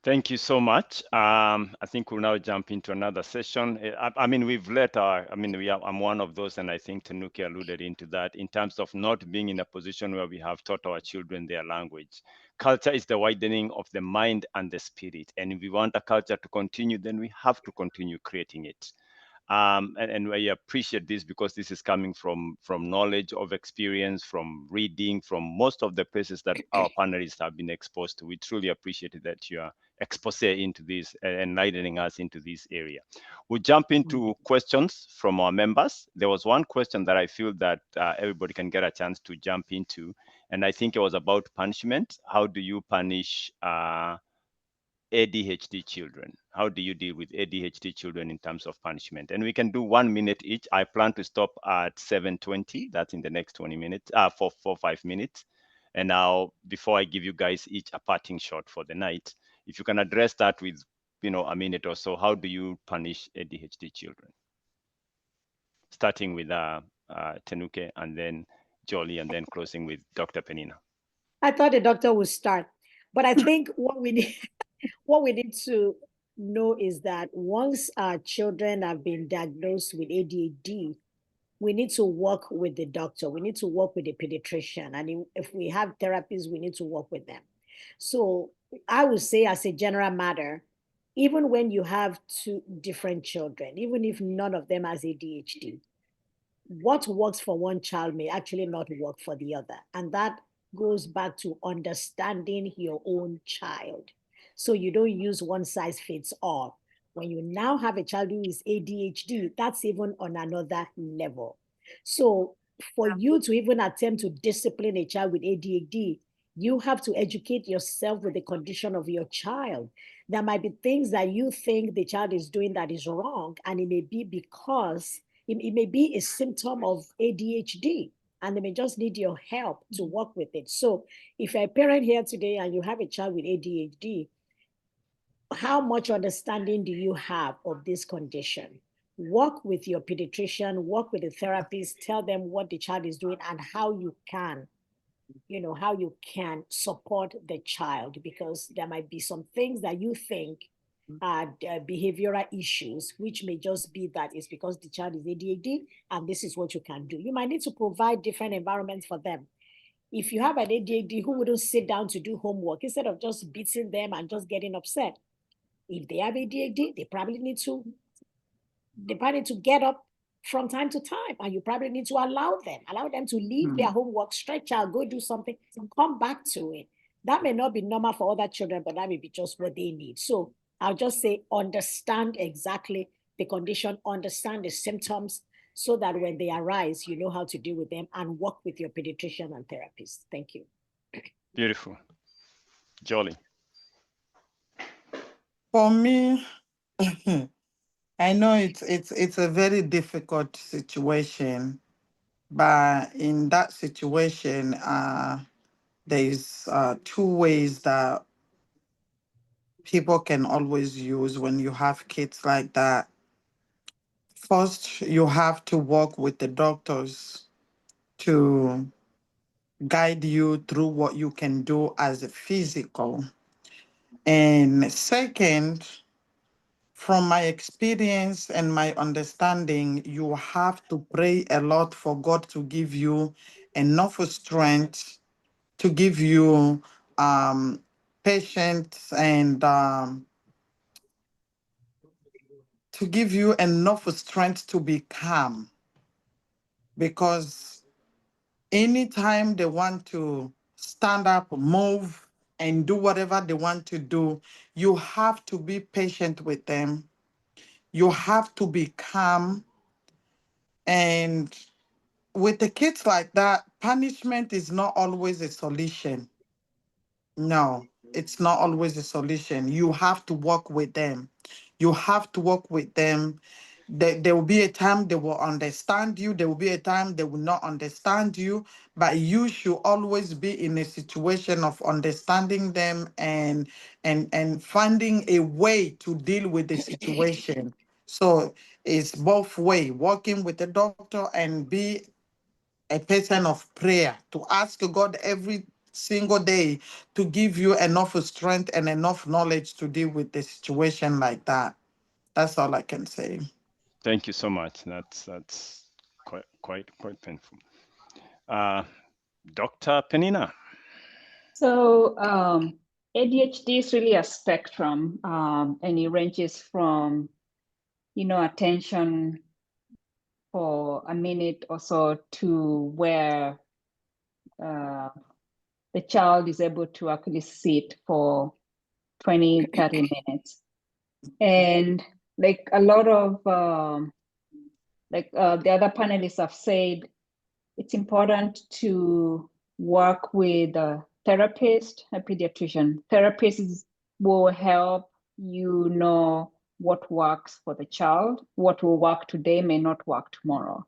A: Thank you so much. I think we'll now jump into another session. I mean, we've let our, I mean, I'm one of those, and I think Tanuki alluded into that in terms of not being in a position where we have taught our children their language. Culture is the widening of the mind and the spirit. And if we want a culture to continue, then we have to continue creating it. And I appreciate this because this is coming from knowledge of experience, from reading, from most of the places that our panelists have been exposed to. We truly appreciate that you are expose into this and enlightening us into this area. We'll jump into questions from our members. There was one question that I feel that everybody can get a chance to jump into, and I think it was about punishment. How do you punish ADHD children? How do you deal with ADHD children in terms of punishment? And we can do 1 minute each. I plan to stop at 7:20. That's in the next 20 minutes, for 5 minutes. And now, before I give you guys each a parting shot for the night, if you can address that with, a minute or so, how do you punish ADHD children? Starting with Tenuke, and then Jolie, and then closing with Dr. Penina.
B: I thought the doctor would start, but I think what we need, what we need to know is that once our children have been diagnosed with ADHD, we need to work with the doctor. We need to work with the pediatrician. And if we have therapists, we need to work with them. So I would say, as a general matter, even when you have two different children, even if none of them has ADHD, what works for one child may actually not work for the other. And that goes back to understanding your own child. So you don't use one size fits all. When you now have a child who is ADHD, that's even on another level. So for you to even attempt to discipline a child with ADHD, you have to educate yourself with the condition of your child. There might be things that you think the child is doing that is wrong, and it may be because it may be a symptom of ADHD, and they may just need your help to work with it. So if you're a parent here today and you have a child with ADHD, how much understanding do you have of this condition? Work with your pediatrician, work with the therapist, tell them what the child is doing and how you can support the child, because there might be some things that you think are behavioral issues, which may just be that it's because the child is ADHD and this is what you can do. You might need to provide different environments for them. If you have an ADHD, who wouldn't sit down to do homework instead of just beating them and just getting upset? If they have ADHD, they probably need to get up from time to time, and you probably need to allow them to leave their homework, stretch out, go do something, and come back to it. That may not be normal for other children, but that may be just what they need. So I'll just say, understand exactly the condition, understand the symptoms, so that when they arise, you know how to deal with them and work with your pediatrician and therapist. Thank you.
A: Beautiful. Jolie.
D: For me, I know it's a very difficult situation, but in that situation, there's two ways that people can always use when you have kids like that. First, you have to work with the doctors to guide you through what you can do as a physical. And second, from my experience and my understanding, you have to pray a lot for God to give you enough strength, to give you patience, and to give you enough strength to be calm. Because anytime they want to stand up, move, and do whatever they want to do, you have to be patient with them. You have to be calm. And with the kids like that, punishment is not always a solution. No, it's not always a solution. You have to work with them. You have to work with them. There will be a time they will understand you. There will be a time they will not understand you. But you should always be in a situation of understanding them and finding a way to deal with the situation. So it's both way, working with the doctor and be a person of prayer, to ask God every single day to give you enough strength and enough knowledge to deal with the situation like that. That's all I can say.
A: Thank you so much. That's quite painful. Uh, Dr. Penina.
C: So ADHD is really a spectrum, and it ranges from, attention for a minute or so to where the child is able to actually sit for 20, 30 minutes. And like a lot of, the other panelists have said, it's important to work with a therapist, a pediatrician. Therapists will help you know what works for the child. What will work today may not work tomorrow.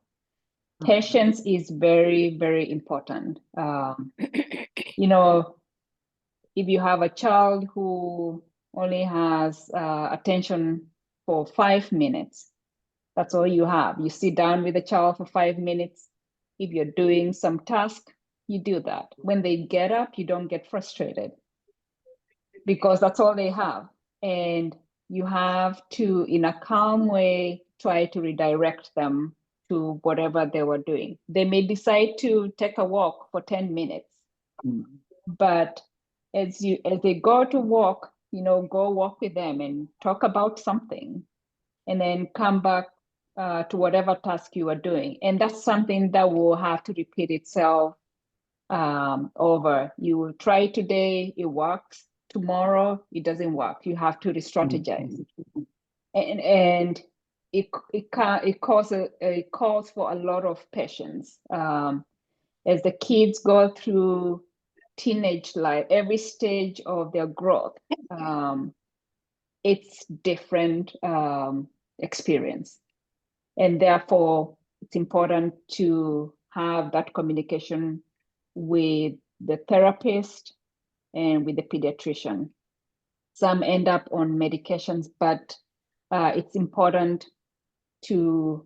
C: Patience is very, very important. If you have a child who only has attention for 5 minutes, that's all you have. You sit down with the child for 5 minutes. If you're doing some task, you do that. When they get up, you don't get frustrated because that's all they have. And you have to, in a calm way, try to redirect them to whatever they were doing. They may decide to take a walk for 10 minutes, but as they go to walk, go walk with them and talk about something, and then come back to whatever task you are doing. And that's something that will have to repeat itself over. You will try today, it works. Tomorrow, it doesn't work. You have to re-strategize. And it calls for a lot of patience. As the kids go through teenage life, every stage of their growth, it's different experience. And therefore, it's important to have that communication with the therapist and with the pediatrician. Some end up on medications, but it's important to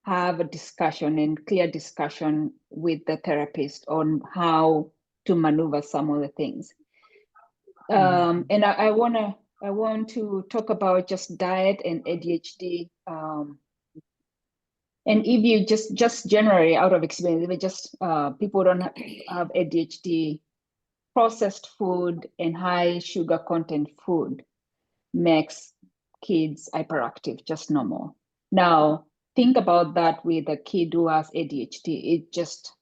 C: have a discussion and clear discussion with the therapist on how to maneuver some of the things. And I want to talk about just diet and ADHD. And if you just generally out of experience, if it just people don't have ADHD, processed food and high sugar content food makes kids hyperactive, just normal. Now, think about that with a kid who has ADHD. It just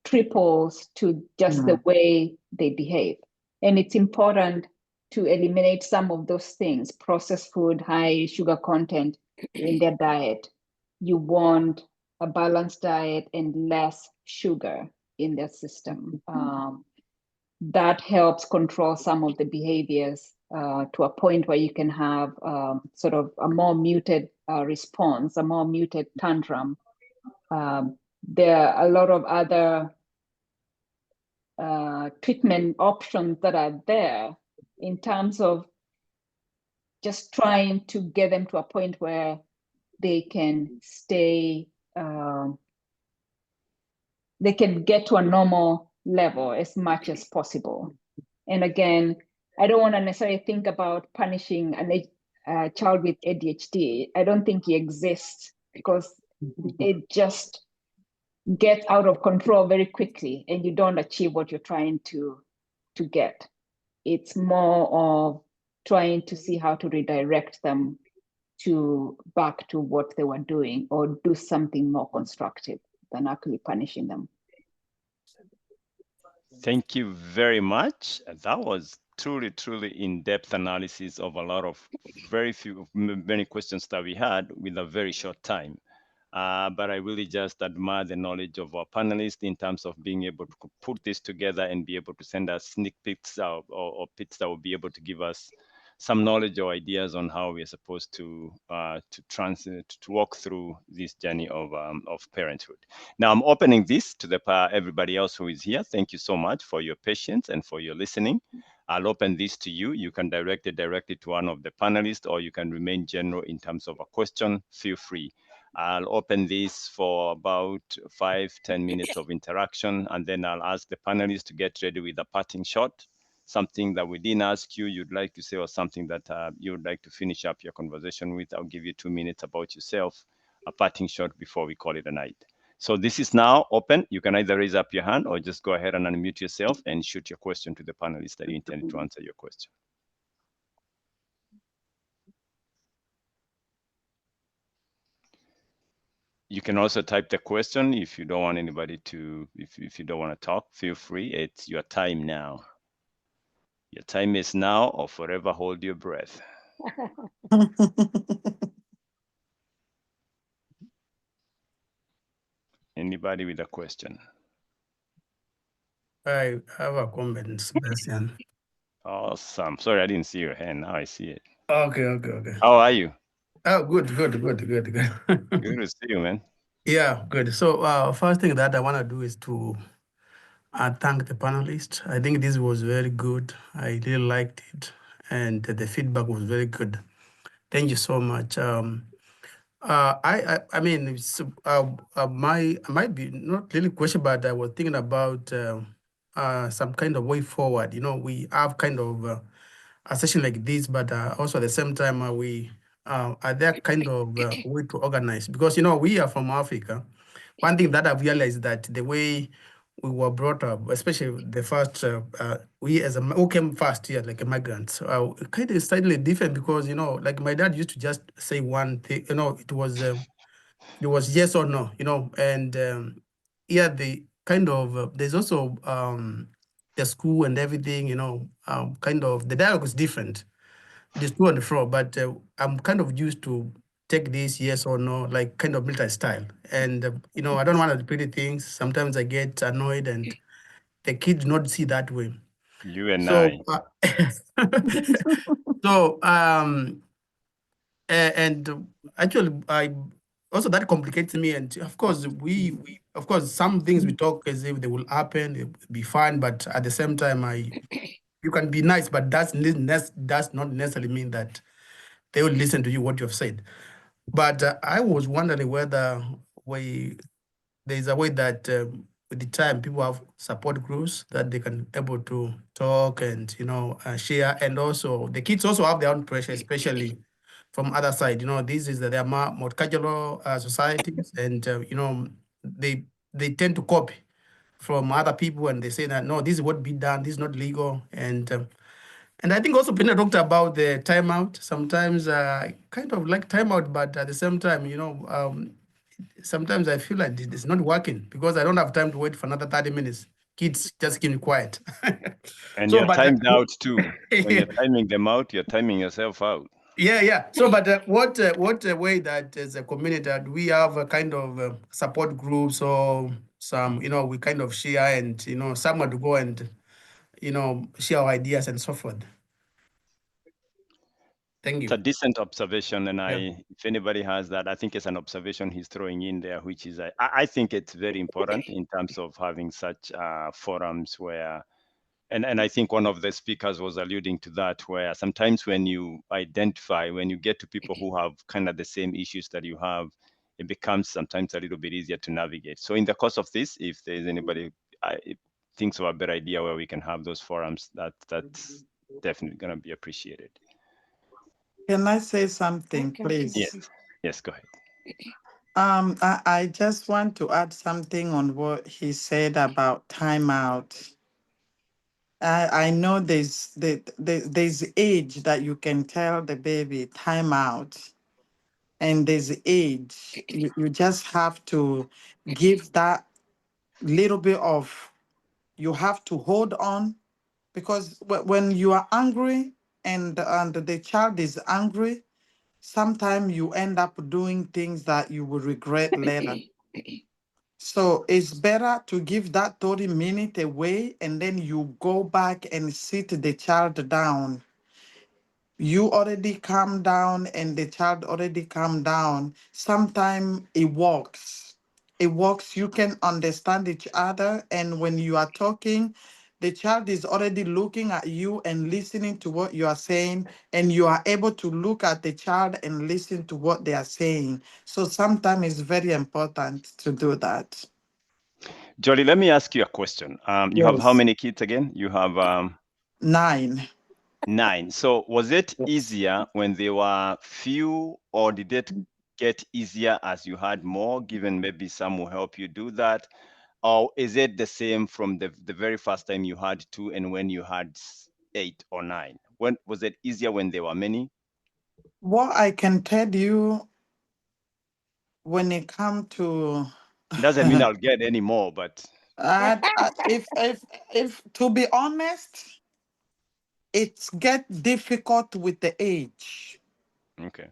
C: triples to just the way they behave. And it's important to eliminate some of those things, processed food, high sugar content in their diet. You want a balanced diet and less sugar in their system. That helps control some of the behaviors to a point where you can have sort of a more muted response, a more muted tantrum. There are a lot of other treatment options that are there in terms of just trying to get them to a point where they can stay, they can get to a normal level as much as possible. And again, I don't want to necessarily think about punishing a child with ADHD. I don't think it exists because it just gets out of control very quickly and you don't achieve what you're trying to get. It's more of trying to see how to redirect them back to what they were doing or do something more constructive than actually punishing them.
A: Thank you very much. That was truly in-depth analysis of a lot of many questions that we had with a very short time. But I really just admire the knowledge of our panelists in terms of being able to put this together and be able to send us sneak peeks or pits that will be able to give us some knowledge or ideas on how we are supposed to walk through this journey of parenthood. Now I'm opening this to everybody else who is here. Thank you so much for your patience and for your listening. I'll open this to you. You can direct it directly to one of the panelists, or you can remain general in terms of a question. Feel free. I'll open this for about 5-10 minutes of interaction, and then I'll ask the panelists to get ready with a parting shot, something that we didn't ask you you'd like to say, or something that you would like to finish up your conversation with. I'll give you 2 minutes about yourself, a parting shot before we call it a night. So this is now open. You can either raise up your hand or just go ahead and unmute yourself and shoot your question to the panelists that you intended to answer your question. You can also type the question if you don't want anybody to, if you don't want to talk, feel free. It's your time now. Your time is now, or forever hold your breath. Anybody with a question?
E: I have a comment, Sebastian.
A: Awesome. Sorry, I didn't see your hand. Now I see it.
E: Okay.
A: How are you?
E: Oh, good.
A: Good to see you, man.
E: Yeah, good. So first thing that I want to do is to thank the panelists. I think this was very good. I really liked it, and the feedback was very good. Thank you so much. I mean, I might be not really question, but I was thinking about some kind of way forward. You know, we have kind of a session like this, but also at the same time, are there kind of way to organize? Because, you know, we are from Africa. One thing that I've realized that the way we were brought up, especially the first, we as who came first here, like immigrants, kind of slightly different because, you know, like my dad used to just say one thing, you know, it was yes or no, you know, and yeah, the kind of, there's also the school and everything, you know, kind of, the dialogue is different. It is to and fro, but I'm kind of used to take this yes or no, like kind of military style. And, you know, I don't want to repeat things. Sometimes I get annoyed and the kids not see that way.
A: You and
E: So,
A: I.
E: so, and actually, I also that complicates me. And of course, we of course some things we talk as if they will happen, it will be fine. But at the same time, you can be nice, but does not necessarily mean that they will listen to you what you have said. But I was wondering whether we there's a way that with the time people have support groups that they can able to talk and share, and also the kids also have their own pressure, especially from other side. You know, this is that they are multicultural societies, and they tend to copy from other people, and they say that no, this is what be done, this is not legal, and I think also Pina talked about the timeout. Sometimes kind of like timeout, but at the same time, sometimes I feel like it's not working because I don't have time to wait for another 30 minutes. Kids just keep me quiet.
A: And
E: So,
A: you're
E: but
A: timed out too. When you're timing them out, you're timing yourself out.
E: yeah. So, but what way that as a community that we have a kind of support groups or some, we kind of share and, someone to go and, share our ideas and so forth. Thank
A: It's a
E: you.
A: decent observation, and
E: Yeah.
A: if anybody has that, I think it's an observation he's throwing in there, which is I think it's very important in terms of having such forums where, and I think one of the speakers was alluding to that, where sometimes when you get to people who have kind of the same issues that you have, it becomes sometimes a little bit easier to navigate. So in the course of this, if there's anybody thinks of a better idea where we can have those forums, that's definitely going to be appreciated.
D: Can I say something,
B: Okay.
D: please?
A: Yes, go ahead.
D: I just want to add something on what he said about timeout. I know there's age that you can tell the baby timeout, and there's age you just have to give that little bit of, you have to hold on, because when you are angry and the child is angry, sometimes you end up doing things that you will regret later. So it's better to give that 30 minutes away, and then you go back and sit the child down you already calm down and the child already calm down, sometimes it works. It works. You can understand each other. And when you are talking, the child is already looking at you and listening to what you are saying. And you are able to look at the child and listen to what they are saying. So sometimes it's very important to do that.
A: Jolly, let me ask you a question. You have how
D: Yes.
A: many kids again? You have
D: 9.
A: 9. So was it
D: Yes.
A: easier when they were few, or did it get easier as you had more, given maybe some will help you do that? Or is it the same from the very first time you had 2 and when you had 8 or 9? When was it easier when there were many?
D: What I can tell you when it comes to
A: Doesn't mean I'll get any more, but
D: if to be honest, it get difficult with the age.
A: okay.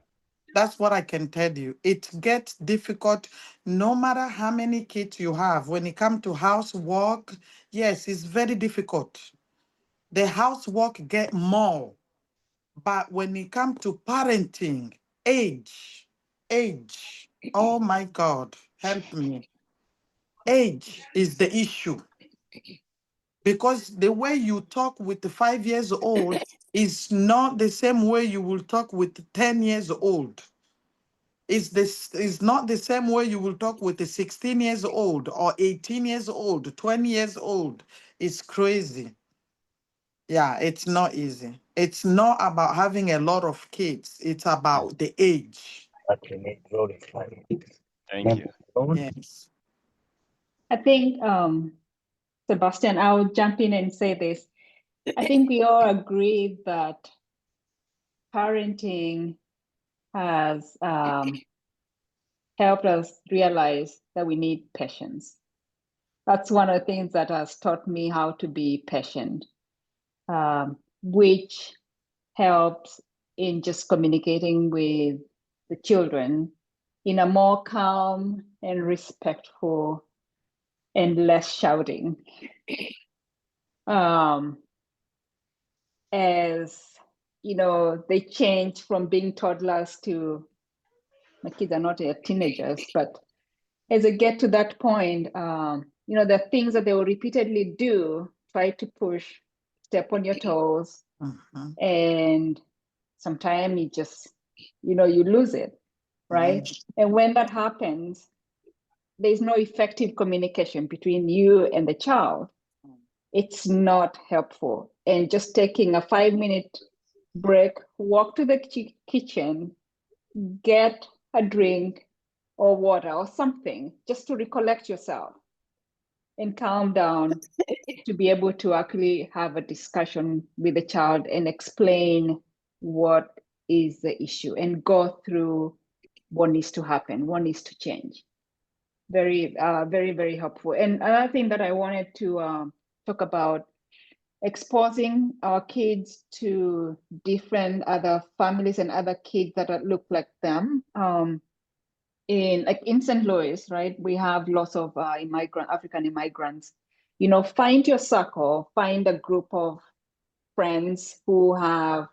D: That's what I can tell you. It gets difficult no matter how many kids you have. When it comes to housework, yes, it's very difficult. The housework get more. But when it comes to parenting, age, oh my God, help me. Age is the issue. Because the way you talk with the 5 years old is not the same way you will talk with 10 years old. Is not the same way you will talk with a 16 years old or 18 years old, 20 years old. It's crazy. Yeah, it's not easy. It's not about having a lot of kids. It's about the age.
A: Thank you.
D: Yes.
C: I think, Sebastian, I'll jump in and say this. I think we all agree that parenting has helped us realize that we need patience. That's one of the things that has taught me how to be patient, which helps in just communicating with the children in a more calm and respectful and less shouting. As you know, they change from being toddlers to, my kids are not yet teenagers, but as they get to that point, you know, the things that they will repeatedly do, try to push, step on your toes,
D: Mhm.
C: and sometimes you just, you know, you lose it, right? And when that happens, there's no effective communication between you and the child. It's not helpful. And just taking a 5-minute break, walk to the kitchen, get a drink or water or something, just to recollect yourself and calm down, to be able to actually have a discussion with the child and explain what is the issue and go through what needs to happen, what needs to change. Very, very helpful. And another thing that I wanted to talk about, exposing our kids to different other families and other kids that look like them. In St. Louis, right, we have lots of African immigrants. You know, find your circle, find a group of friends who have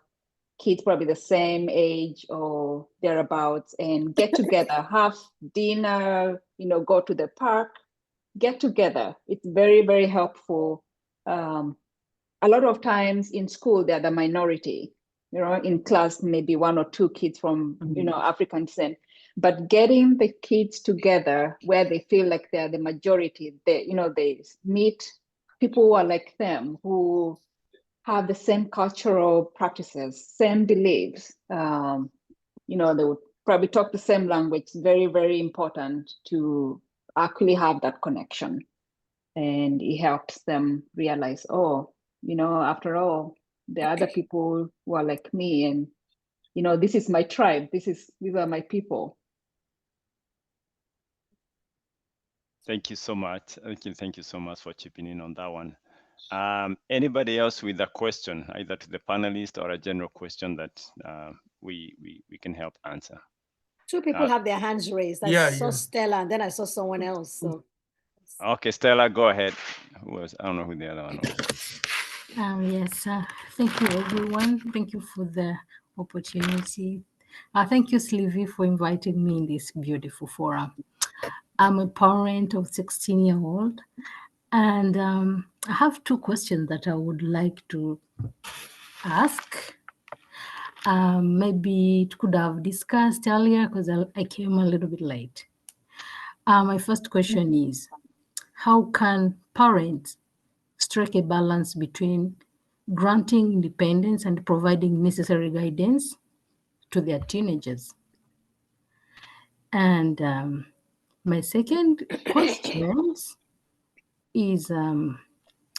C: kids probably the same age or thereabouts, and get together, have dinner, you know, go to the park, get together. It's very helpful. A lot of times in school, they're the minority, you know, in class, maybe 1 or 2 kids from, you know, African descent. But getting the kids together where they feel like they're the majority, they, you know, they meet people who are like them, who have the same cultural practices, same beliefs. You know, they would probably talk the same language. Very important to actually have that connection. And it helps them realize, oh, you know, after all, there are other people who are like me, and you know, this is my tribe. These are my people.
A: Thank you so much. Thank you so much for chipping in on that one. Anybody else with a question, either to the panelist or a general question that we can help answer?
B: 2 people have their hands raised. I saw Stella, and then I saw someone else. So.
A: Okay, Stella, go ahead. Who was? I don't know who the other one was.
F: Yes, thank you, everyone. Thank you for the opportunity. Thank you, Sylvie, for inviting me in this beautiful forum. I'm a parent of 16-year-old, and I have two questions that I would like to ask. Maybe it could have discussed earlier because I came a little bit late. My first question is, how can parents strike a balance between granting independence and providing necessary guidance to their teenagers? And my second question is,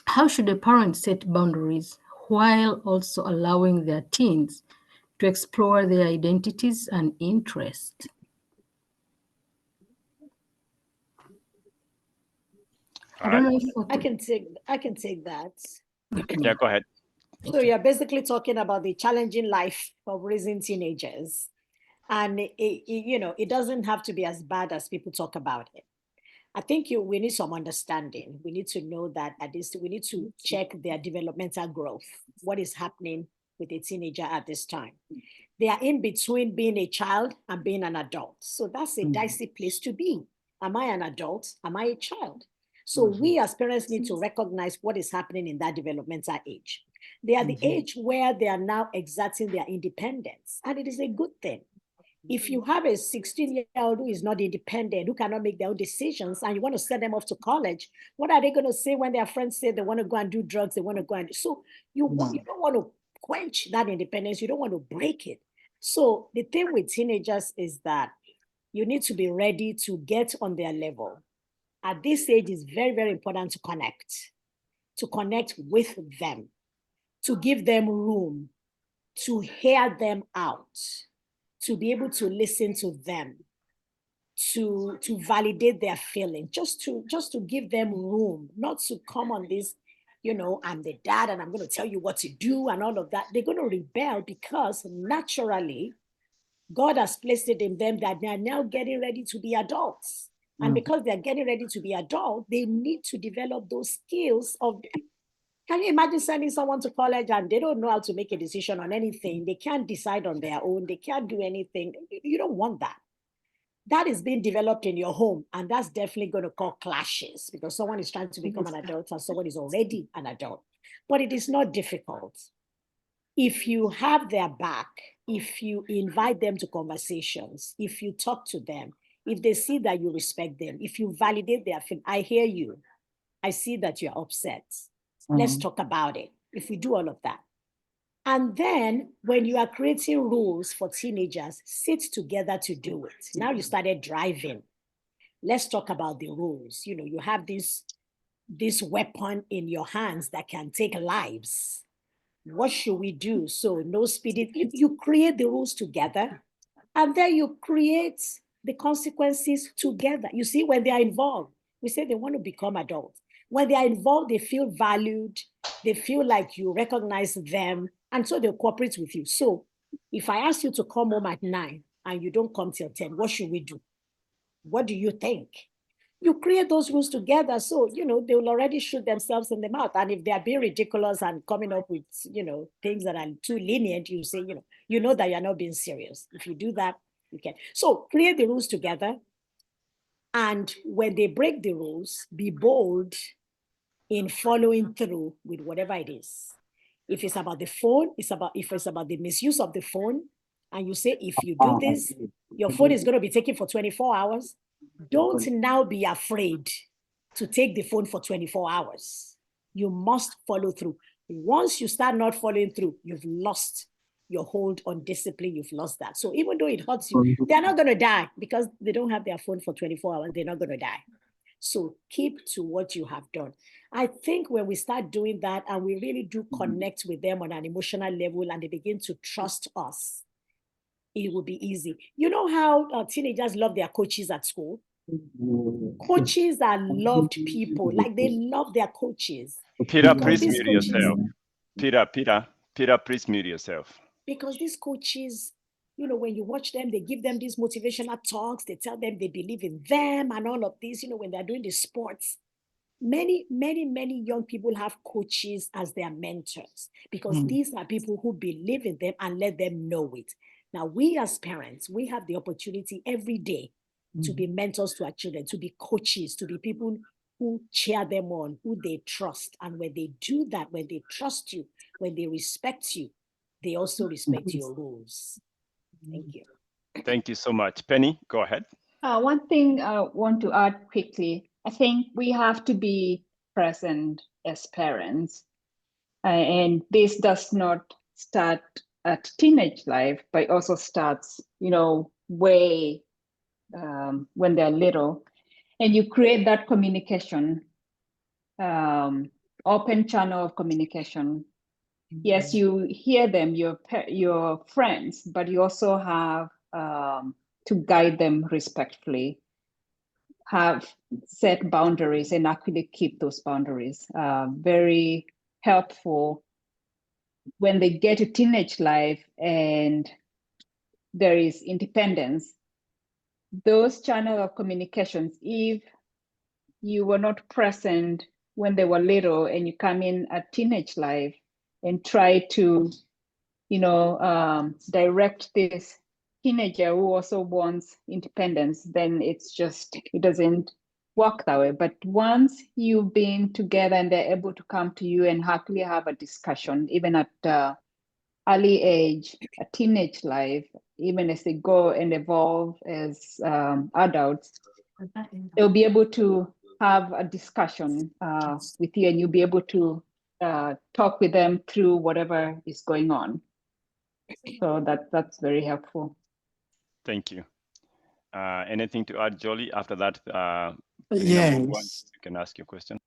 F: how should a parent set boundaries while also allowing their teens to explore their identities and interests? I don't know if
B: I can take that.
A: Yeah, go ahead.
B: So you're basically talking about the challenging life of raising teenagers. And it doesn't have to be as bad as people talk about it. I think we need some understanding. We need to know that at least we need to check their developmental growth. What is happening with a teenager at this time? They are in between being a child and being an adult. So that's a dicey place to be. Am I an adult? Am I a child? So we as parents need to recognize what is happening in that developmental age. They are the age where they are now exerting their independence, and it is a good thing. If you have a 16-year-old who is not independent, who cannot make their own decisions, and you want to send them off to college, what are they going to say when their friends say they want to go and do drugs, they want to go and do? So you don't want to quench that independence. You don't want to break it. So the thing with teenagers is that you need to be ready to get on their level. At this age, it's very, very important to connect with them, to give them room, to hear them out, to be able to listen to them, to validate their feeling, just to give them room, not to come on this, I'm the dad and I'm going to tell you what to do and all of that. They're going to rebel because naturally God has placed it in them that they are now getting ready to be adults. And because they're getting ready to be adult, they need to develop those skills of. Can you imagine sending someone to college and they don't know how to make a decision on anything? They can't decide on their own. They can't do anything. You don't want that. That is being developed in your home, and that's definitely going to cause clashes because someone is trying to become an adult and someone is already an adult. But it is not difficult. If you have their back, if you invite them to conversations, if you talk to them, if they see that you respect them, if you validate their feelings, I hear you. I see that you're upset. Let's talk about it. If we do all of that. And then when you are creating rules for teenagers, sit together to do it. Now you started driving. Let's talk about the rules. You have this weapon in your hands that can take lives. What should we do? So no speeding. You create the rules together, and then you create the consequences together. You see, when they are involved, we say they want to become adults. When they are involved, they feel valued. They feel like you recognize them, and so they cooperate with you. So if I ask you to come home at 9 and you don't come till 10, what should we do? What do you think? You create those rules together, so they will already shoot themselves in the mouth. And if they are being ridiculous and coming up with things that are too lenient, you say you know that you're not being serious. If you do that, you can. So create the rules together, and when they break the rules, be bold in following through with whatever it is. If it's about the phone, if it's about the misuse of the phone, and you say, if you do this, your phone is going to be taken for 24 hours. Don't now be afraid to take the phone for 24 hours. You must follow through. Once you start not following through, you've lost your hold on discipline. You've lost that. So even though it hurts you, they're not going to die because they don't have their phone for 24 hours. They're not going to die. So keep to what you have done. I think when we start doing that and we really do connect with them on an emotional level and they begin to trust us, it will be easy. You know how teenagers love their coaches at school? Coaches are loved people. Like they love their coaches.
A: Peter, please mute yourself. Peter, please mute yourself.
B: Because these coaches, when you watch them, they give them these motivational talks. They tell them they believe in them and all of this, when they're doing the sports. many young people have coaches as their mentors, because these are people who believe in them and let them know it. Now, we as parents, we have the opportunity every day to be mentors to our children, to be coaches, to be people who cheer them on, who they trust. And when they do that, when they trust you, when they respect you, they also respect your rules. Thank you.
A: Thank you so much. Penny, go ahead.
C: One thing I want to add quickly, I think we have to be present as parents. And this does not start at teenage life, but it also starts, way when they're little. And you create that communication, open channel of communication. Yes, you hear them, your friends, but you also have to guide them respectfully, have set boundaries, and actually keep those boundaries. Very helpful when they get to teenage life and there is independence. Those channel of communications, if you were not present when they were little and you come in at teenage life and try to direct this teenager who also wants independence, then it doesn't work that way. But once you've been together and they're able to come to you and happily have a discussion, even at early age, a teenage life, even as they go and evolve as adults, they'll be able to have a discussion with you, and you'll be able to talk with them through whatever is going on. So that's very helpful.
A: Thank you. Anything to add, Jolie? After that,
D: Yes.
A: you can ask your question.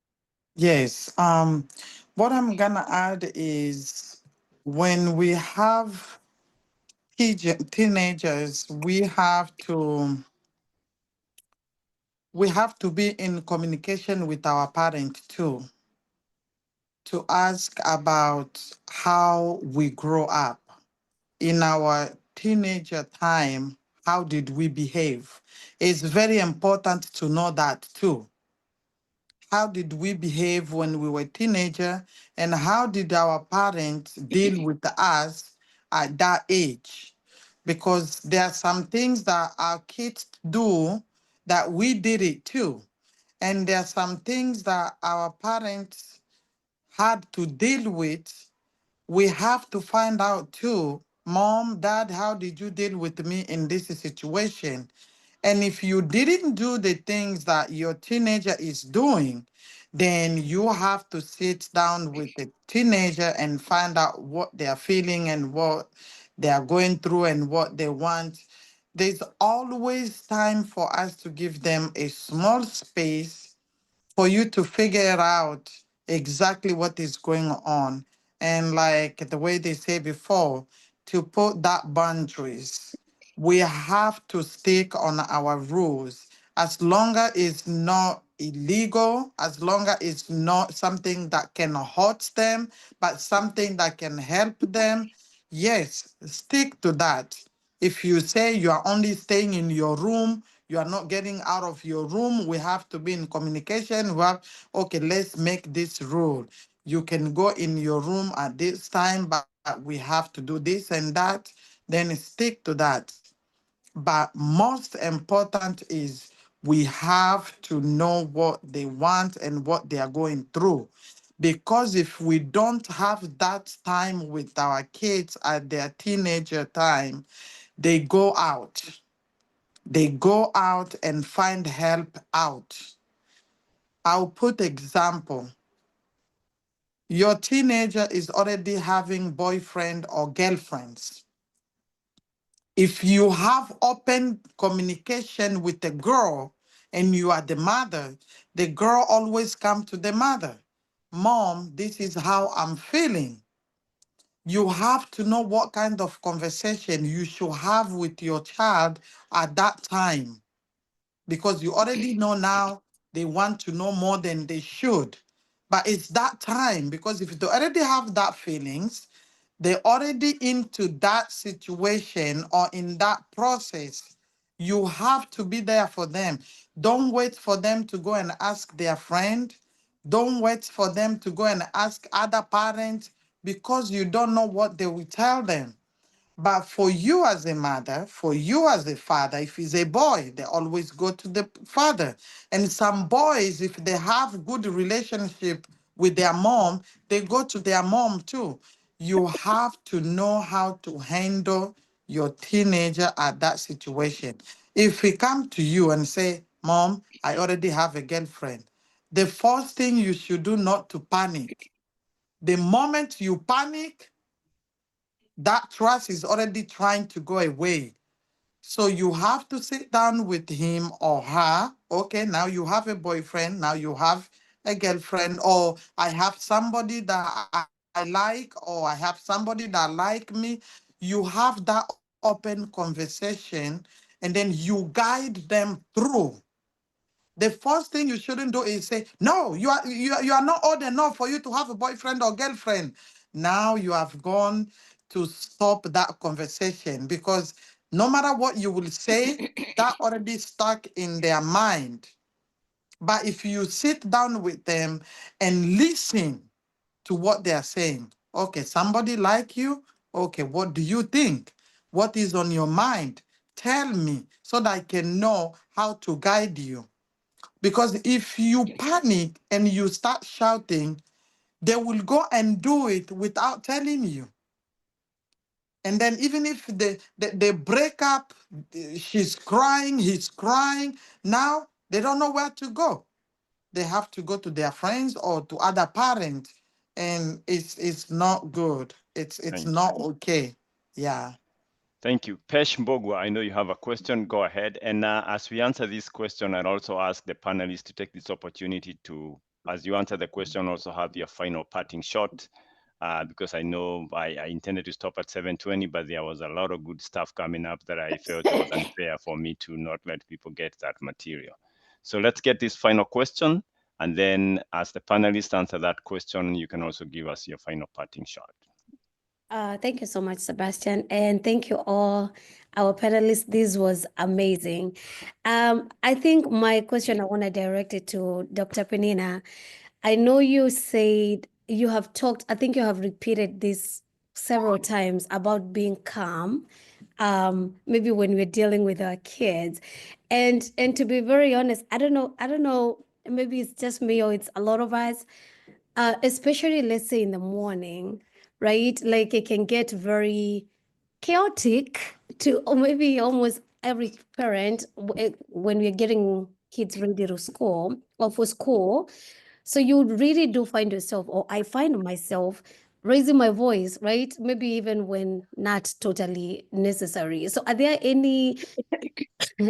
D: Yes. What I'm gonna add is when we have teenagers, we have to be in communication with our parents too, to ask about how we grow up in our teenager time. How did we behave? It's very important to know that too. How did we behave when we were teenager, and how did our parents deal with us at that age? Because there are some things that our kids do that we did it too. And there are some things that our parents had to deal with. We have to find out too, Mom, Dad, how did you deal with me in this situation? And if you didn't do the things that your teenager is doing, then you have to sit down with the teenager and find out what they're feeling and what they are going through and what they want. There's always time for us to give them a small space for you to figure out exactly what is going on. And like the way they say before, to put that boundaries, we have to stick on our rules. As long as it's not illegal, as long as it's not something that can hurt them, but something that can help them, yes, stick to that. If you say you are only staying in your room, you are not getting out of your room, we have to be in communication. We have, okay, let's make this rule. You can go in your room at this time, but we have to do this and that. Then stick to that. But most important is we have to know what they want and what they are going through. Because if we don't have that time with our kids at their teenager time, they go out. They go out and find help out. I'll put example. Your teenager is already having boyfriend or girlfriends. If you have open communication with the girl and you are the mother, the girl always come to the mother. Mom, this is how I'm feeling. You have to know what kind of conversation you should have with your child at that time, because you already know now they want to know more than they should. But it's that time, because if they already have that feelings, they're already into that situation or in that process. You have to be there for them. Don't wait for them to go and ask their friend. Don't wait for them to go and ask other parents because you don't know what they will tell them. But for you as a mother, for you as a father, if he's a boy, they always go to the father. And some boys, if they have good relationship with their mom, they go to their mom too. You have to know how to handle your teenager at that situation. If he come to you and say, Mom, I already have a girlfriend, the first thing you should do not to panic. The moment you panic, that trust is already trying to go away. So you have to sit down with him or her. Okay, now you have a boyfriend, now you have a girlfriend, or I have somebody that I like, or I have somebody that like me. You have that open conversation and then you guide them through. The first thing you shouldn't do is say, no, you are not old enough for you to have a boyfriend or girlfriend. Now you have gone to stop that conversation because no matter what you will say, that already stuck in their mind. But if you sit down with them and listen to what they are saying, okay, somebody like you, okay, what do you think? What is on your mind? Tell me so that I can know how to guide you. Because if you panic and you start shouting, they will go and do it without telling you. And then even if they break up, she's crying, he's crying, now they don't know where to go. They have to go to their friends or to other parents. And it's not good. It's
A: Thank you.
D: not okay. Yeah.
A: Thank you. Pesh Mbogwa, I know you have a question. Go ahead. And as we answer this question, I'd also ask the panelists to take this opportunity to, as you answer the question, also have your final parting shot. Because I know I intended to stop at 7:20, but there was a lot of good stuff coming up that I felt it was unfair for me to not let people get that material. So let's get this final question. And then as the panelists answer that question, you can also give us your final parting shot.
G: Thank you so much, Sebastian. And thank you all, our panelists. This was amazing. I think my question, I want to direct it to Dr. Penina. I know you said you have talked, I think you have repeated this several times about being calm, maybe when we're dealing with our kids. And to be very honest, I don't know, maybe it's just me or it's a lot of us, especially let's say in the morning, right? Like it can get very chaotic to, or maybe almost every parent when we're getting kids ready to school or for school. So you really do find yourself, or I find myself raising my voice, right? Maybe even when not totally necessary. So are there any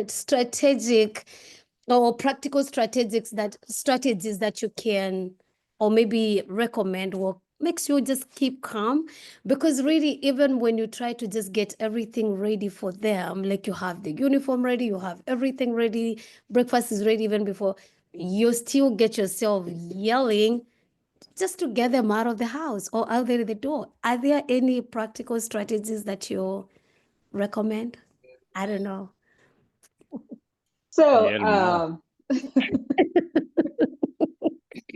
G: strategic or practical strategies that you can or maybe recommend what makes you just keep calm? Because really, even when you try to just get everything ready for them, like you have the uniform ready, you have everything ready, breakfast is ready even before, you still get yourself yelling just to get them out of the house or out there the door. Are there any practical strategies that you recommend? I don't know.
C: So,
A: Yell more.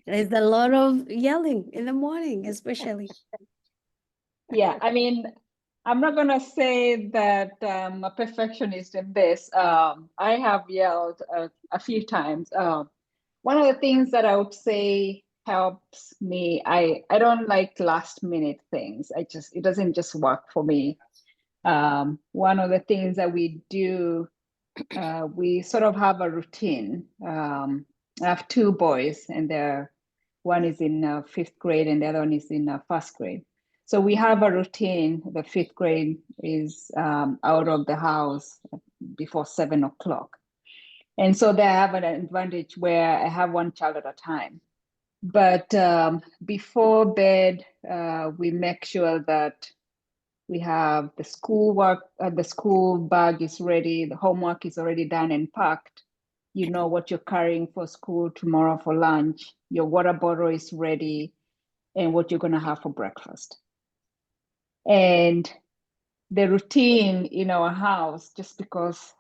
G: There's a lot of yelling in the morning, especially.
C: yeah, I mean, I'm not gonna say that I'm a perfectionist in this. I have yelled a few times. One of the things that I would say helps me, I don't like last minute things. It doesn't just work for me. One of the things that we do, we sort of have a routine. I have two boys, and one is in fifth grade and the other one is in first grade. So we have a routine. The fifth grade is out of the house before 7 o'clock. And so they have an advantage where I have one child at a time. But before bed, we make sure that we have the schoolwork, the school bag is ready, the homework is already done and packed. You know what you're carrying for school tomorrow for lunch. Your water bottle is ready and what you're going to have for breakfast. And the routine in our house, just because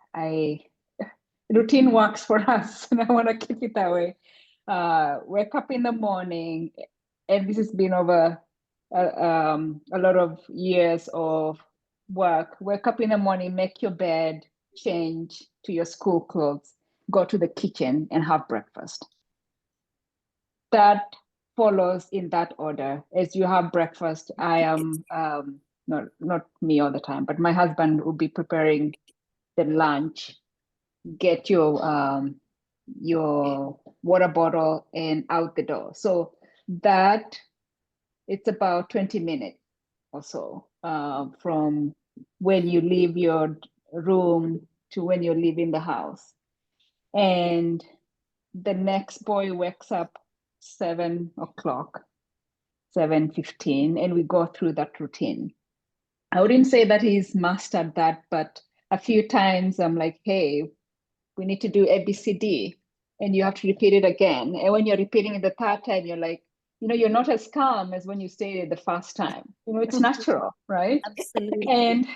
C: routine works for us and I want to keep it that way. wake up in the morning, and this has been over a lot of years of work. Wake up in the morning, make your bed, change to your school clothes, go to the kitchen and have breakfast. That follows in that order. As you have breakfast, I am not me all the time, but my husband will be preparing the lunch. Get your water bottle and out the door. So that it's about 20 minutes or so from when you leave your room to when you're leaving the house. And the next boy wakes up 7 o'clock, 7:15, and we go through that routine. I wouldn't say that he's mastered that, but a few times I'm like, hey, we need to do ABCD, and you have to repeat it again. And when you're repeating it the third time, you're like, you're not as calm as when you say it the first time. It's natural, right?
G: Absolutely.
C: And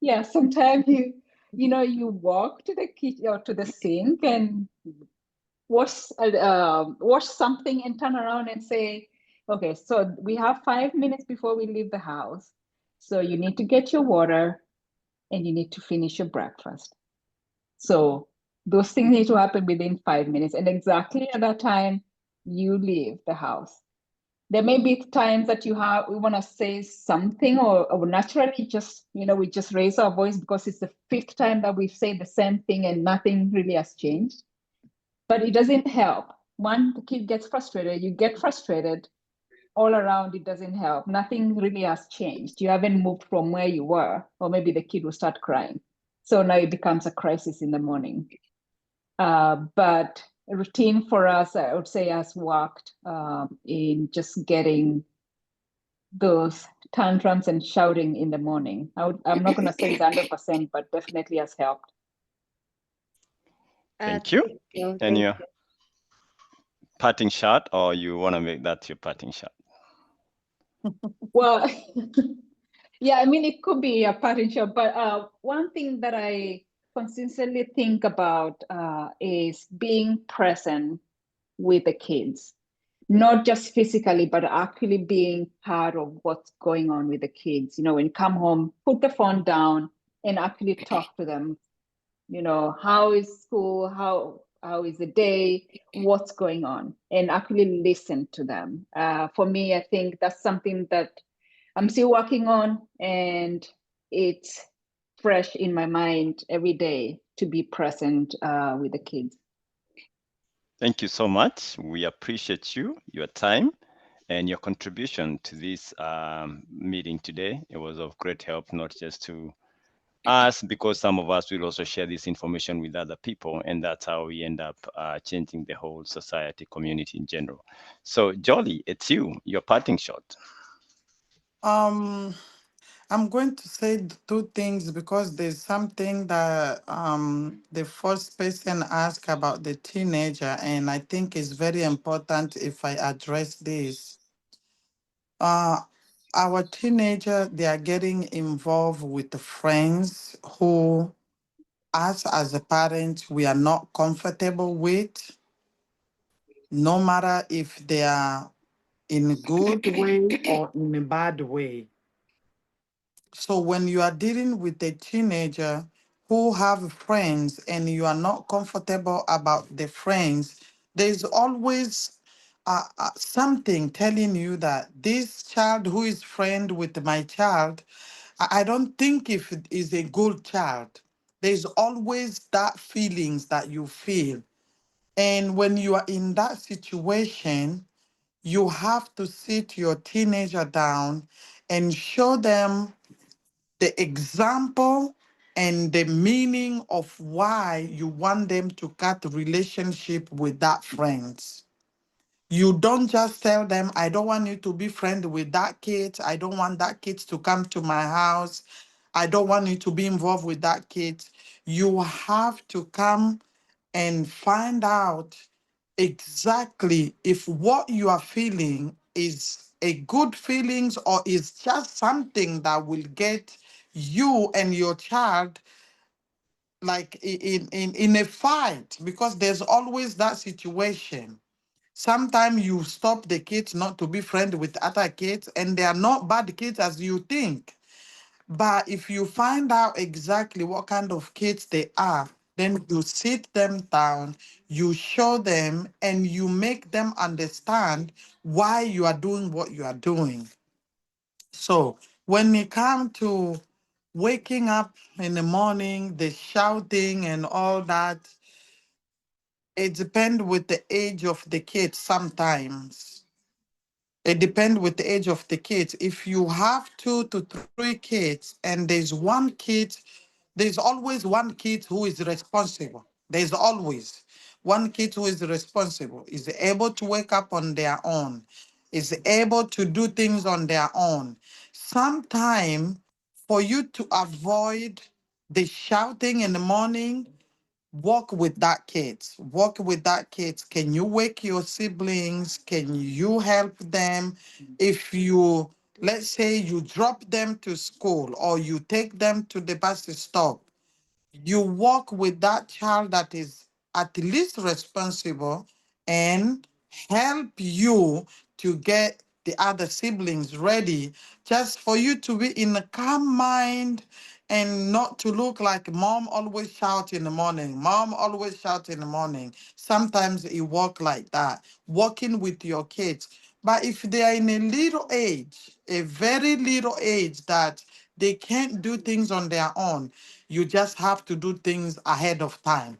C: yeah, sometimes you walk to the kitchen or to the sink and wash something and turn around and say, okay, so we have 5 minutes before we leave the house. So you need to get your water and you need to finish your breakfast. So those things need to happen within 5 minutes. And exactly at that time, you leave the house. There may be times that we want to say something or naturally just, we just raise our voice because it's the fifth time that we've said the same thing and nothing really has changed. But it doesn't help. One, the kid gets frustrated, you get frustrated. All around, it doesn't help. Nothing really has changed. You haven't moved from where you were, or maybe the kid will start crying. So now it becomes a crisis in the morning. But a routine for us, I would say, has worked in just getting those tantrums and shouting in the morning. I'm not going to say it's 100%, but definitely has helped.
A: Thank you.
G: you.
A: And your parting shot, or you want to make that your parting shot?
C: Well, yeah, I mean, it could be a parting shot, but one thing that I consistently think about is being present with the kids, not just physically, but actually being part of what's going on with the kids. When you come home, put the phone down and actually talk to them. How is school? How is the day? What's going on? And actually listen to them. For me, I think that's something that I'm still working on, and it's fresh in my mind every day to be present with the kids.
A: Thank you so much. We appreciate you, your time, and your contribution to this meeting today. It was of great help, not just to us, because some of us will also share this information with other people, and that's how we end up changing the whole society, community in general. So, Jolly, it's you, your parting shot.
D: I'm going to say two things because there's something that the first person asked about the teenager, and I think it's very important if I address this. Our teenager, they are getting involved with the friends who us as a parent, we are not comfortable with, no matter if they are in a good way or in a bad way. So when you are dealing with a teenager who have friends and you are not comfortable about the friends, there's always something telling you that this child who is friend with my child, I don't think if it is a good child. There's always that feelings that you feel. And when you are in that situation, you have to sit your teenager down and show them the example and the meaning of why you want them to cut relationship with that friends. You don't just tell them, I don't want you to be friend with that kid. I don't want that kid to come to my house. I don't want you to be involved with that kid. You have to come and find out exactly if what you are feeling is a good feelings or is just something that will get you and your child like in a fight, because there's always that situation. Sometimes you stop the kids not to be friends with other kids, and they are not bad kids as you think. But if you find out exactly what kind of kids they are, then you sit them down, you show them, and you make them understand why you are doing what you are doing. So when it comes to waking up in the morning, the shouting and all that, it depends with the age of the kid sometimes. It depends with the age of the kids. If you have 2 to 3 kids and there's always one kid who is responsible. There's always one kid who is responsible, is able to wake up on their own, is able to do things on their own. Sometime for you to avoid the shouting in the morning, walk with that kids. Walk with that kids. Can you wake your siblings? Can you help them? If you, let's say you drop them to school or you take them to the bus stop, you work with that child that is at least responsible and help you to get the other siblings ready, just for you to be in a calm mind and not to look like mom always shout in the morning. Mom always shout in the morning. Sometimes it work like that, working with your kids. But if they are in a little age, a very little age that they can't do things on their own, you just have to do things ahead of time.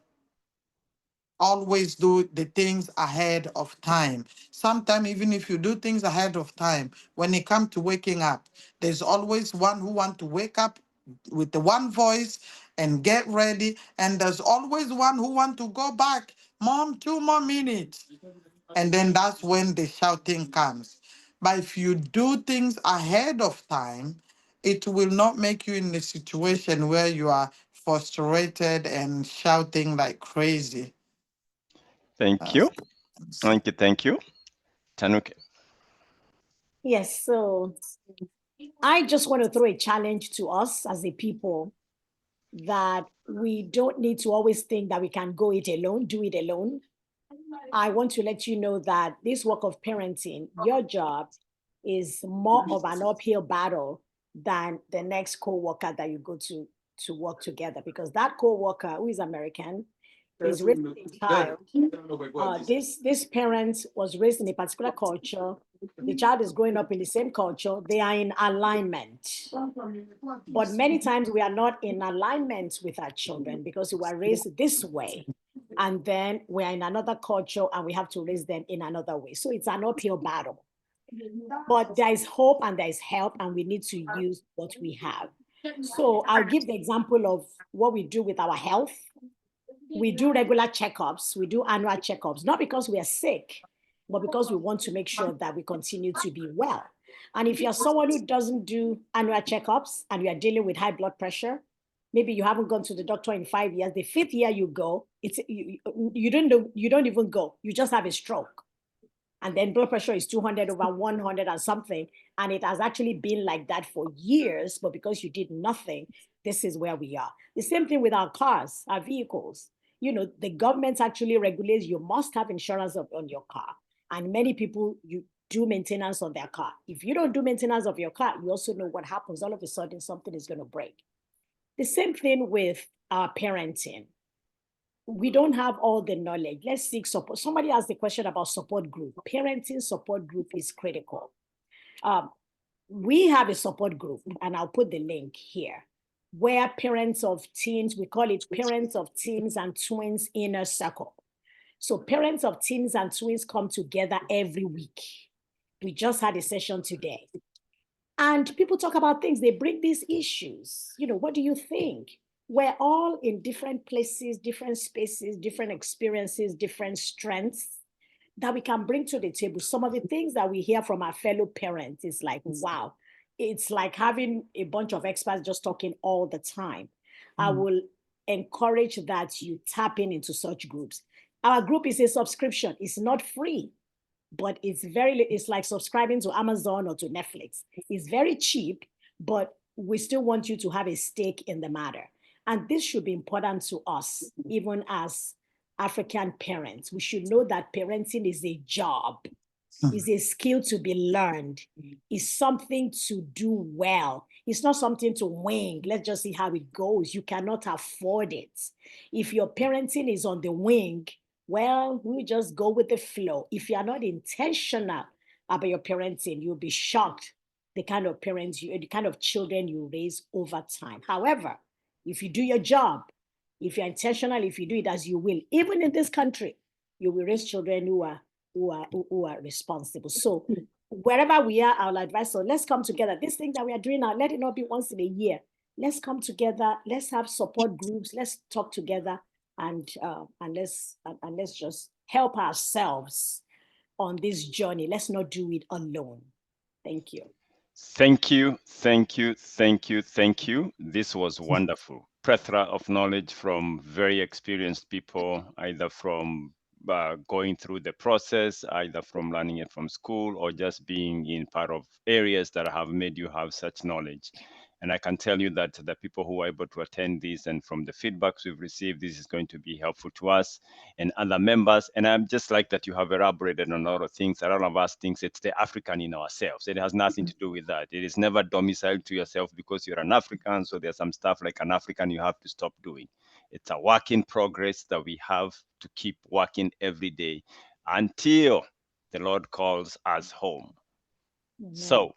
D: Always do the things ahead of time. Sometimes even if you do things ahead of time, when it comes to waking up, there's always one who want to wake up with the one voice and get ready, and there's always one who want to go back. Mom, 2 more minutes. And then that's when the shouting comes. But if you do things ahead of time, it will not make you in a situation where you are frustrated and shouting like crazy.
A: Thank you. Thank you. Thank you. Tanuke.
B: Yes, so I just want to throw a challenge to us as a people that we don't need to always think that we can do it alone. I want to let you know that this work of parenting, your job is more of an uphill battle than the next co-worker that you go to work together, because that co-worker who is American is raising a child. This parent was raised in a particular culture. The child is growing up in the same culture. They are in alignment. But many times we are not in alignment with our children because we were raised this way. And then we are in another culture and we have to raise them in another way. So it's an uphill battle. But there is hope and there is help, and we need to use what we have. So I'll give the example of what we do with our health. We do regular checkups, we do annual checkups, not because we are sick, but because we want to make sure that we continue to be well. And if you're someone who doesn't do annual checkups and you are dealing with high blood pressure, maybe you haven't gone to the doctor in 5 years, the 5th year you go, you don't even go, you just have a stroke. And then blood pressure is 200 over 100 and something. And it has actually been like that for years, but because you did nothing, this is where we are. The same thing with our cars, our vehicles. The government actually regulates you must have insurance on your car. And many people, you do maintenance on their car. If you don't do maintenance of your car, you also know what happens. All of a sudden, something is going to break. The same thing with our parenting. We don't have all the knowledge. Let's seek support. Somebody asked the question about support group. Parenting support group is critical. We have a support group, and I'll put the link here, where parents of teens, we call it parents of teens and twins inner circle. So parents of teens and twins come together every week. We just had a session today. And people talk about things, they bring these issues. What do you think? We're all in different places, different spaces, different experiences, different strengths that we can bring to the table. Some of the things that we hear from our fellow parents is like, wow, it's like having a bunch of experts just talking all the time. I will encourage that you tap into such groups. Our group is a subscription. It's not free, but it's like subscribing to Amazon or to Netflix. It's very cheap, but we still want you to have a stake in the matter. And this should be important to us, even as African parents. We should know that parenting is a job, is a skill to be learned, is something to do well. It's not something to wing. Let's just see how it goes. You cannot afford it. If your parenting is on the wing, well, we just go with the flow. If you are not intentional about your parenting, you'll be shocked the kind of parents the kind of children you raise over time. However, if you do your job, if you're intentional, if you do it as you will, even in this country, you will raise children who are responsible. So wherever we are, I'll advise, so let's come together. This thing that we are doing now, let it not be once in a year. Let's come together. Let's have support groups. Let's talk together, and let's just help ourselves on this journey. Let's not do it alone. Thank you.
A: Thank you, thank you, thank you, thank you. This was wonderful. Plethora of knowledge from very experienced people, either from going through the process, either from learning it from school or just being in part of areas that have made you have such knowledge. And I can tell you that the people who are able to attend this and from the feedbacks we've received, this is going to be helpful to us and other members. And I'm just like that you have elaborated on a lot of things. A lot of us thinks it's the African in ourselves. It has nothing to do with that. It is never domiciled to yourself because you're an African. So there's some stuff like an African you have to stop doing. It's a work in progress that we have to keep working every day until the Lord calls us home.
B: Amen.
A: So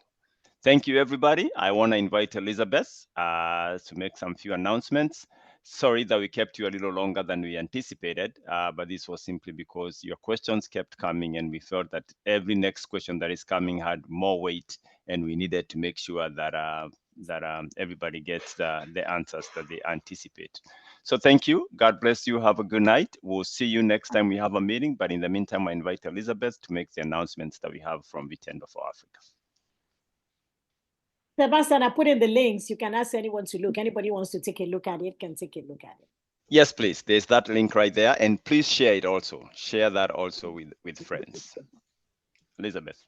A: thank you, everybody. I want to invite Elizabeth to make some few announcements. Sorry that we kept you a little longer than we anticipated, but this was simply because your questions kept coming and we felt that every next question that is coming had more weight and we needed to make sure that everybody gets the answers that they anticipate. So thank you. God bless you. Have a good night. We'll see you next time we have a meeting. But in the meantime, I invite Elizabeth to make the announcements that we have from Vitendo for Africa.
B: Sebastian, I put in the links. You can ask anyone to look. Anybody who wants to take a look at it can take a look at it.
A: Yes, please. There's that link right there. And please share it also. Share that also with friends. Elizabeth.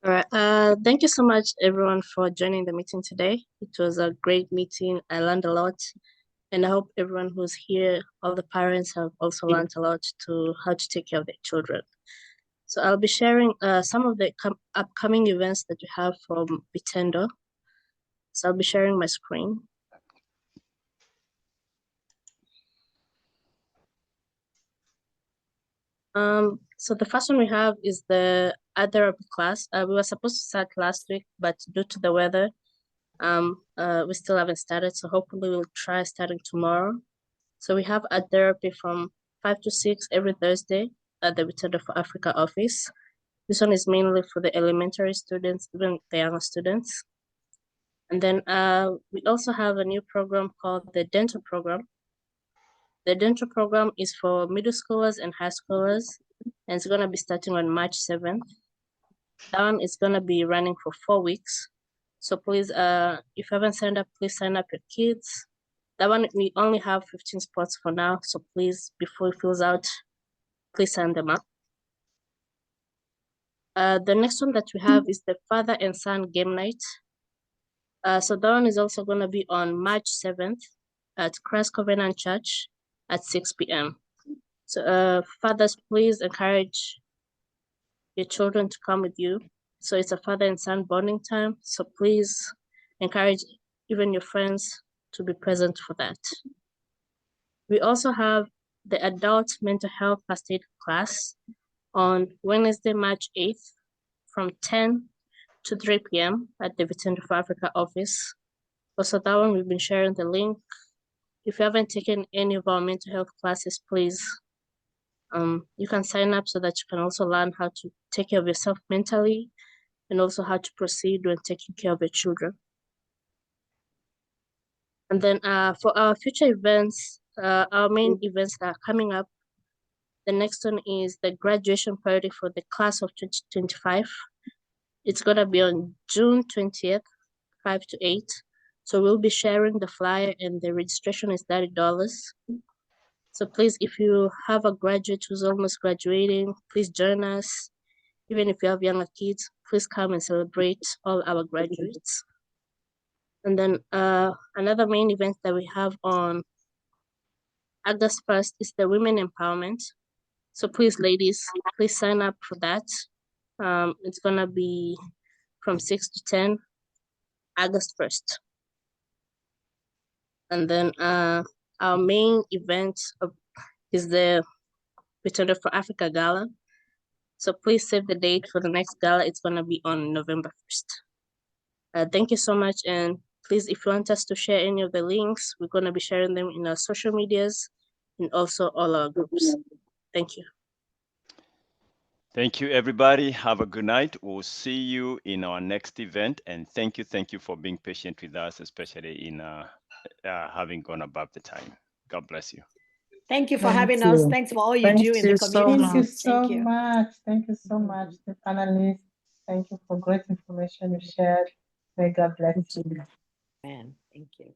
H: All right. Thank you so much, everyone, for joining the meeting today. It was a great meeting. I learned a lot. And I hope everyone who's here, all the parents have also learned a lot to how to take care of their children. So I'll be sharing some of the upcoming events that we have from Vitendo. So I'll be sharing my screen. So the first one we have is the art therapy class. We were supposed to start last week, but due to the weather, we still haven't started. So hopefully we'll try starting tomorrow. So we have art therapy from 5 to 6 every Thursday at the Vitendo for Africa office. This one is mainly for the elementary students, even the younger students. And then we also have a new program called the dental program. The dental program is for middle schoolers and high schoolers, and it's going to be starting on March 7th. That one is going to be running for 4 weeks. So please, if you haven't signed up, please sign up your kids. That one, we only have 15 spots for now. So please, before it fills out, please sign them up. The next one that we have is the father and son game night. So that one is also going to be on March 7th at Christ Covenant Church at 6 p.m. So fathers, please encourage your children to come with you. So it's a father and son bonding time. So please encourage even your friends to be present for that. We also have the adult mental health first aid class on Wednesday, March 8th from 10 to 3 p.m. at the Vitendo for Africa office. Also, that one, we've been sharing the link. If you haven't taken any of our mental health classes, please, you can sign up so that you can also learn how to take care of yourself mentally and also how to proceed when taking care of your children. And then for our future events, our main events that are coming up, the next one is the graduation party for the class of 2025. It's going to be on June 20th, 5 to 8. So we'll be sharing the flyer and the registration is $30. So please, if you have a graduate who's almost graduating, please join us. Even if you have younger kids, please come and celebrate all our graduates. And then another main event that we have on August 1st is the Women Empowerment. So please, ladies, please sign up for that. It's gonna be from 6 to 10, August 1st. And then our main event is the Return for Africa Gala. So please save the date for the next gala. It's gonna be on November 1st. Thank you so much. And please, if you want us to share any of the links, we're gonna be sharing them in our social medias and also all our groups. Thank you.
A: Thank you, everybody. Have a good night. We'll see you in our next event. And thank you for being patient with us, especially in having gone above the time. God bless you.
B: Thank you for having us. Thanks for all you do in the community.
I: Thank you so much. Thank you so much, the panelists. Thank you for great information you shared. May God bless you.
B: Man, thank you.